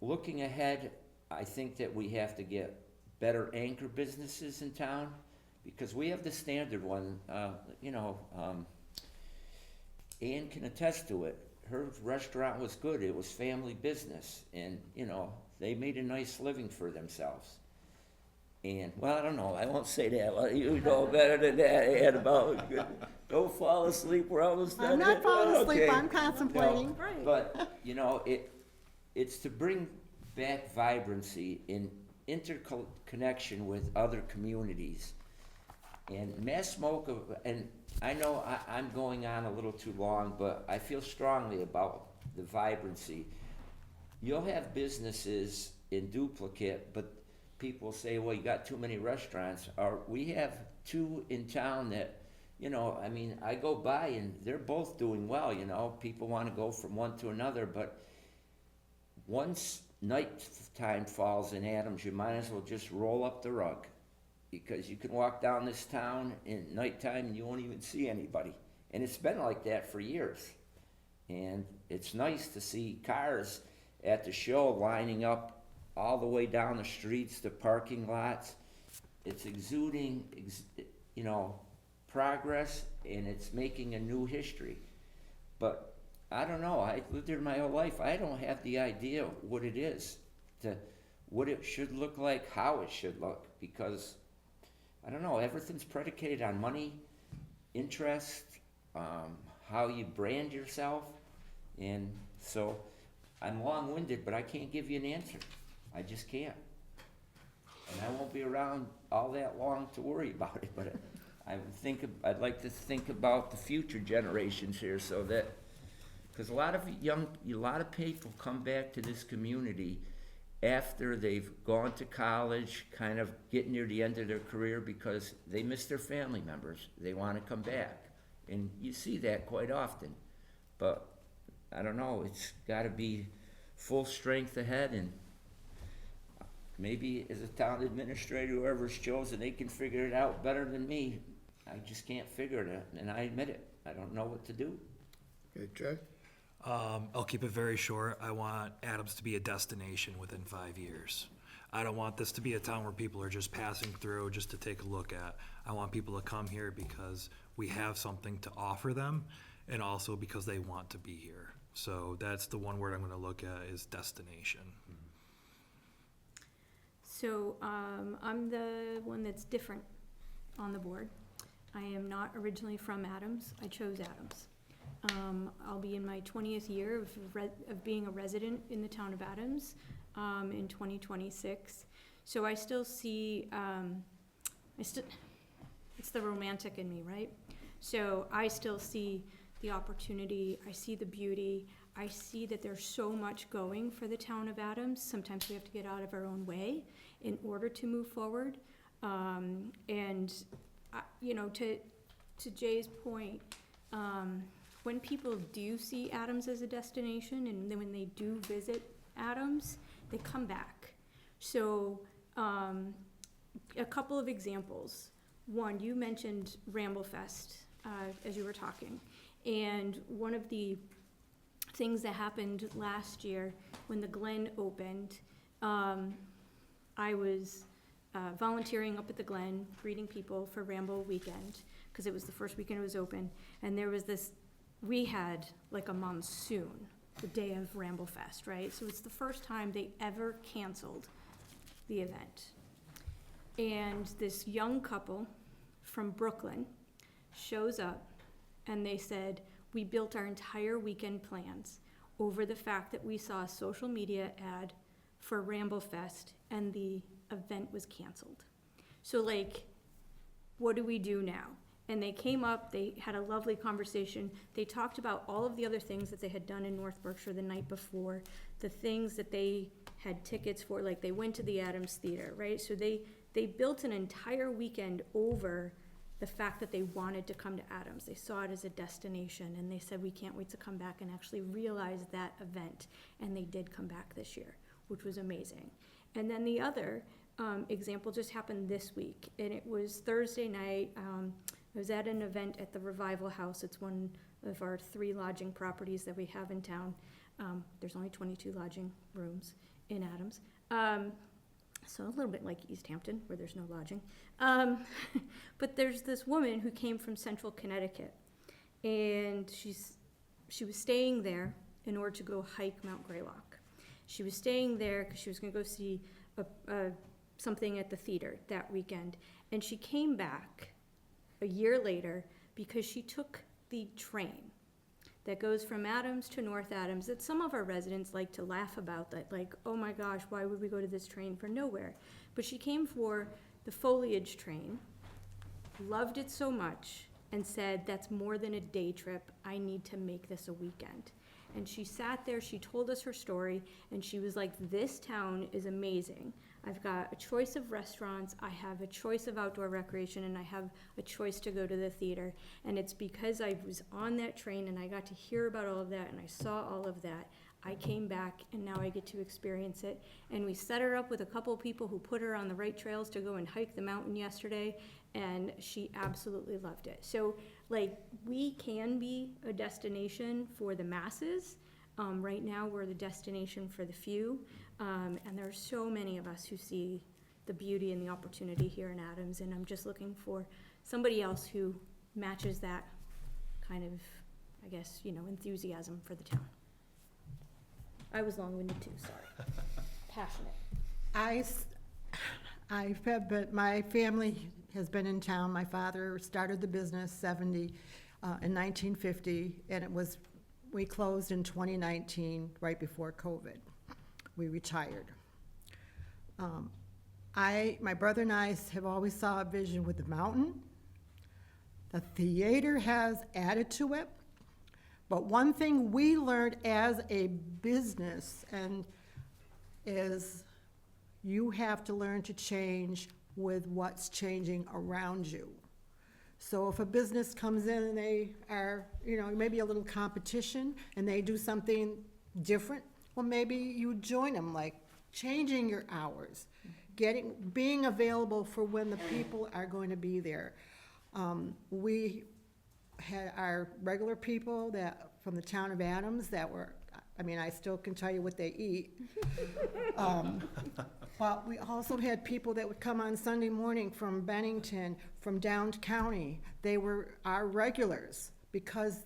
looking ahead, I think that we have to get better anchor businesses in town, because we have the standard one. Ann can attest to it. Her restaurant was good. It was family business, and they made a nice living for themselves. And well, I don't know. I won't say that. Well, you know better than that, Ann, about don't fall asleep. We're almost done. I'm not falling asleep, Okay. I'm contemplating. No, but it's to bring back vibrancy in interconnection with other communities. And Massamoka, and I know I'm going on a little too long, but I feel strongly about the vibrancy. You'll have businesses in duplicate, but people say, well, you got too many restaurants. Or we have two in town that, I go by and they're both doing well, People want to go from one to another, but once nighttime falls in Adams, you might as well just roll up the rug, because you can walk down this town in nighttime and you won't even see anybody. And it's been like that for years. And it's nice to see cars at the show lining up all the way down the streets, the parking lots. It's exuding, progress, and it's making a new history. But I don't know, I lived here my whole life. I don't have the idea what it is, what it should look like, how it should look, because I don't know, everything's predicated on money, interest, how you brand yourself. And so I'm long-winded, but I can't give you an answer. I just can't. And I won't be around all that long to worry about it, but I'd like to think about the future generations here, so that, because a lot of people come back to this community after they've gone to college, kind of getting near the end of their career, because they miss their family members. They want to come back. And you see that quite often. But I don't know, it's got to be full strength ahead, and maybe as a town administrator, whoever's chosen, they can figure it out better than me. I just can't figure it out, and I admit it. I don't know what to do. Okay, Jay? I'll keep it very short. I want Adams to be a destination within 5 years. I don't want this to be a town where people are just passing through just to take a look at. I want people to come here because we have something to offer them, and also because they want to be here. So that's the one word I'm going to look at, is destination. So I'm the one that's different on the board. I am not originally from Adams. I chose Adams. I'll be in my 20th year of being a resident in the town of Adams in 2026. So I still see, it's the romantic in me, right? So I still see the opportunity, I see the beauty, I see that there's so much going for the town of Adams. Sometimes we have to get out of our own way in order to move forward. To Jay's point, when people do see Adams as a destination, and then when they do visit Adams, they come back. So, a couple of examples. One, you mentioned Ramblefest, as you were talking. And one of the things that happened last year when the Glen opened, I was volunteering up at the Glen, greeting people for Ramble weekend, because it was the first weekend it was open. And there was this, we had like a monsoon the day of Ramblefest, right? So it's the first time they ever canceled the event. And this young couple from Brooklyn shows up, and they said, we built our entire weekend plans over the fact that we saw a social media ad for Ramblefest and the event was canceled. So like, what do we do now? And they came up, they had a lovely conversation. They talked about all of the other things that they had done in North Berkshire the night before, the things that they had tickets for, like they went to the Adams Theater, right? So they built an entire weekend over the fact that they wanted to come to Adams. They saw it as a destination, and they said, we can't wait to come back and actually realize that event. And they did come back this year, which was amazing. And then the other example just happened this week, and it was Thursday night. I was at an event at the Revival House. It's one of our 3 lodging properties that we have in town. There's only 22 lodging rooms in Adams. So a little bit like East Hampton, where there's no lodging. But there's this woman who came from Central Connecticut, and she was staying there in order to go hike Mount Greylock. She was staying there because she was going to go see something at the theater that weekend. And she came back a year later because she took the train that goes from Adams to North Adams that some of our residents like to laugh about, that like, oh my gosh, why would we go to this train for nowhere? But she came for the foliage train, loved it so much, and said, that's more than a day trip. I need to make this a weekend. And she sat there, she told us her story, and she was like, this town is amazing. I've got a choice of restaurants, I have a choice of outdoor recreation, and I have a choice to go to the theater. And it's because I was on that train and I got to hear about all of that and I saw all of that. I came back and now I get to experience it. And we set her up with a couple of people who put her on the right trails to go and hike the mountain yesterday, and she absolutely loved it. So like, we can be a destination for the masses. Right now, we're the destination for the few, and there are so many of us who see the beauty and the opportunity here in Adams, and I'm just looking for somebody else who matches that kind of, I guess, enthusiasm for the town. I was long-winded too, sorry. Passionate. But my family has been in town. My father started the business in 1950, and we closed in 2019, right before COVID. We retired. My brother and I have always saw a vision with the mountain. The theater has added to it. But one thing we learned as a business is you have to learn to change with what's changing around you. So if a business comes in and they are, maybe a little competition and they do something different, well, maybe you join them, like changing your hours, being available for when the people are going to be there. We had our regular people from the town of Adams that were, I still can tell you what they eat. But we also had people that would come on Sunday morning from Bennington, from down county. They were our regulars because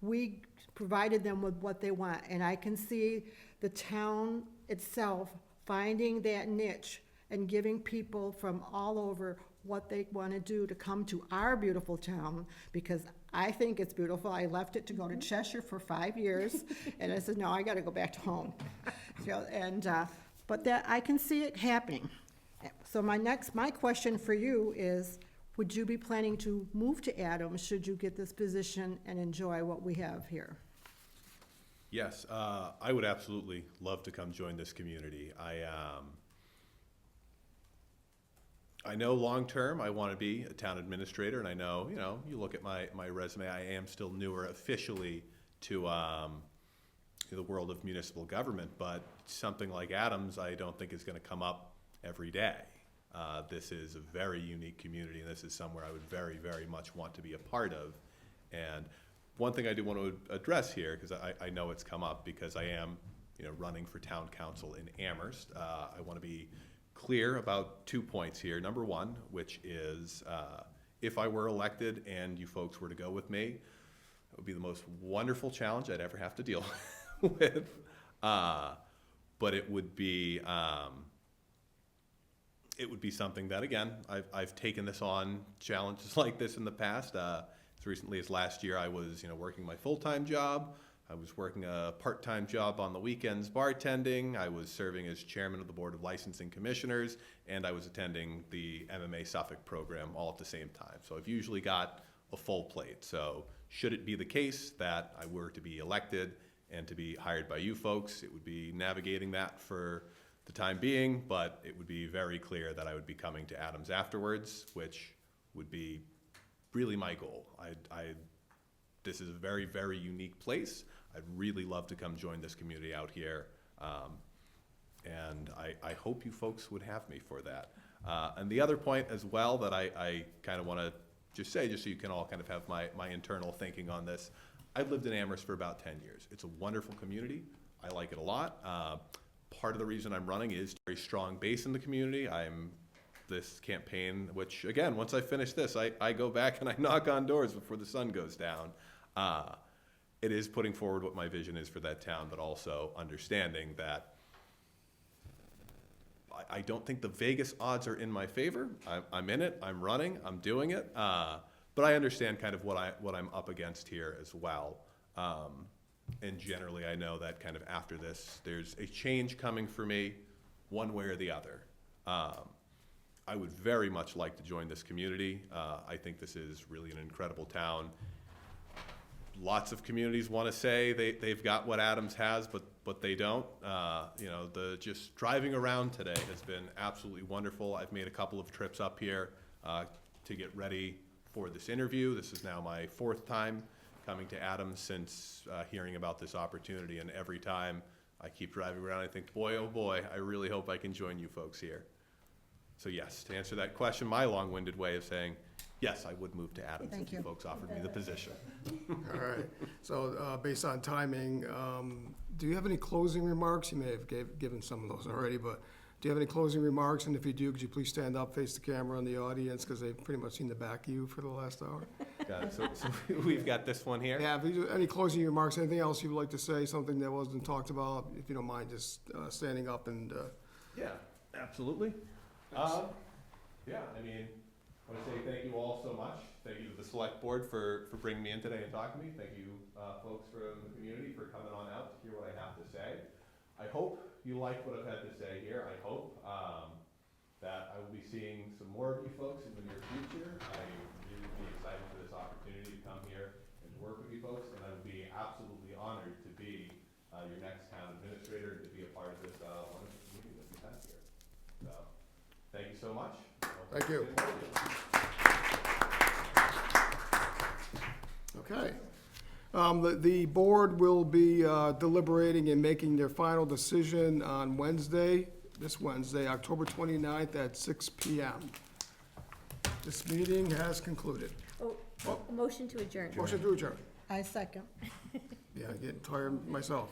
we provided them with what they want. And I can see the town itself finding that niche and giving people from all over what they want to do to come to our beautiful town, because I think it's beautiful. I left it to go to Cheshire for 5 years, and I said, no, I got to go back to home. But that I can see it happening. So my question for you is, would you be planning to move to Adams should you get this position and enjoy what we have here? Yes, I would absolutely love to come join this community. I know long-term, I want to be a town administrator, and I know, you look at my resume, I am still newer officially to the world of municipal government, but something like Adams, I don't think is going to come up every day. This is a very unique community, and this is somewhere I would very, very much want to be a part of. And one thing I do want to address here, because I know it's come up, because I am, running for town council in Amherst. I want to be clear about 2 points here. Number one, which is if I were elected and you folks were to go with me, it would be the most wonderful challenge I'd ever have to deal with. But it would be something that, again, I've taken this on, challenges like this in the past. As recently as last year, I was working my full-time job. I was working a part-time job on the weekends bartending. I was serving as chairman of the Board of Licensing Commissioners, and I was attending the MMA Suffolk program all at the same time. So I've usually got a full plate. So should it be the case that I were to be elected and to be hired by you folks, it would be navigating that for the time being, but it would be very clear that I would be coming to Adams afterwards, which would be really my goal. This is a very, very unique place. I'd really love to come join this community out here, and I hope you folks would have me for that. And the other point as well that I kind of want to just say, just so you can all kind of have my internal thinking on this, I've lived in Amherst for about 10 years. It's a wonderful community. I like it a lot. Part of the reason I'm running is a very strong base in the community. This campaign, which again, once I finish this, I go back and I knock on doors before the sun goes down. It is putting forward what my vision is for that town, but also understanding that I don't think the Vegas odds are in my favor. I'm in it, I'm running, I'm doing it. But I understand kind of what I'm up against here as well. And generally I know that kind of after this, there's a change coming for me one way or the other. I would very much like to join this community. I think this is really an incredible town. Lots of communities want to say they've got what Adams has, but they don't. Just driving around today has been absolutely wonderful. I've made a couple of trips up here to get ready for this interview. This is now my 4th time coming to Adams since hearing about this opportunity, and every time I keep driving around, I think, boy, oh boy, I really hope I can join you folks here. So yes, to answer that question, my long-winded way of saying, yes, I would move to Adams if you folks offered me the position. All right. So based on timing, do you have any closing remarks? You may have given some of those already, but do you have any closing remarks? And if you do, could you please stand up, face the camera in the audience, because they've pretty much seen the back of you for the last hour. Got it. So we've got this one here. Yeah, if you, any closing remarks, anything else you'd like to say, something that wasn't talked about, if you don't mind just standing up and... Yeah, absolutely. Yeah, I mean, I want to say thank you all so much. Thank you to the select board for bringing me in today and talking to me. Thank you, folks from the community, for coming on out to hear what I have to say. I hope you like what I've had to say here. I hope that I will be seeing some more of you folks in the near future. I really would be excited for this opportunity to come here and to work with you folks, and I would be absolutely honored to be your next town administrator and to be a part of this wonderful community that we have here. So, thank you so much. Thank you. Okay. The board will be deliberating and making their final decision on this Wednesday, October 29th at 6 p.m. This meeting has concluded. Motion to adjourn. Motion to adjourn. I second. Yeah, I'm getting tired myself.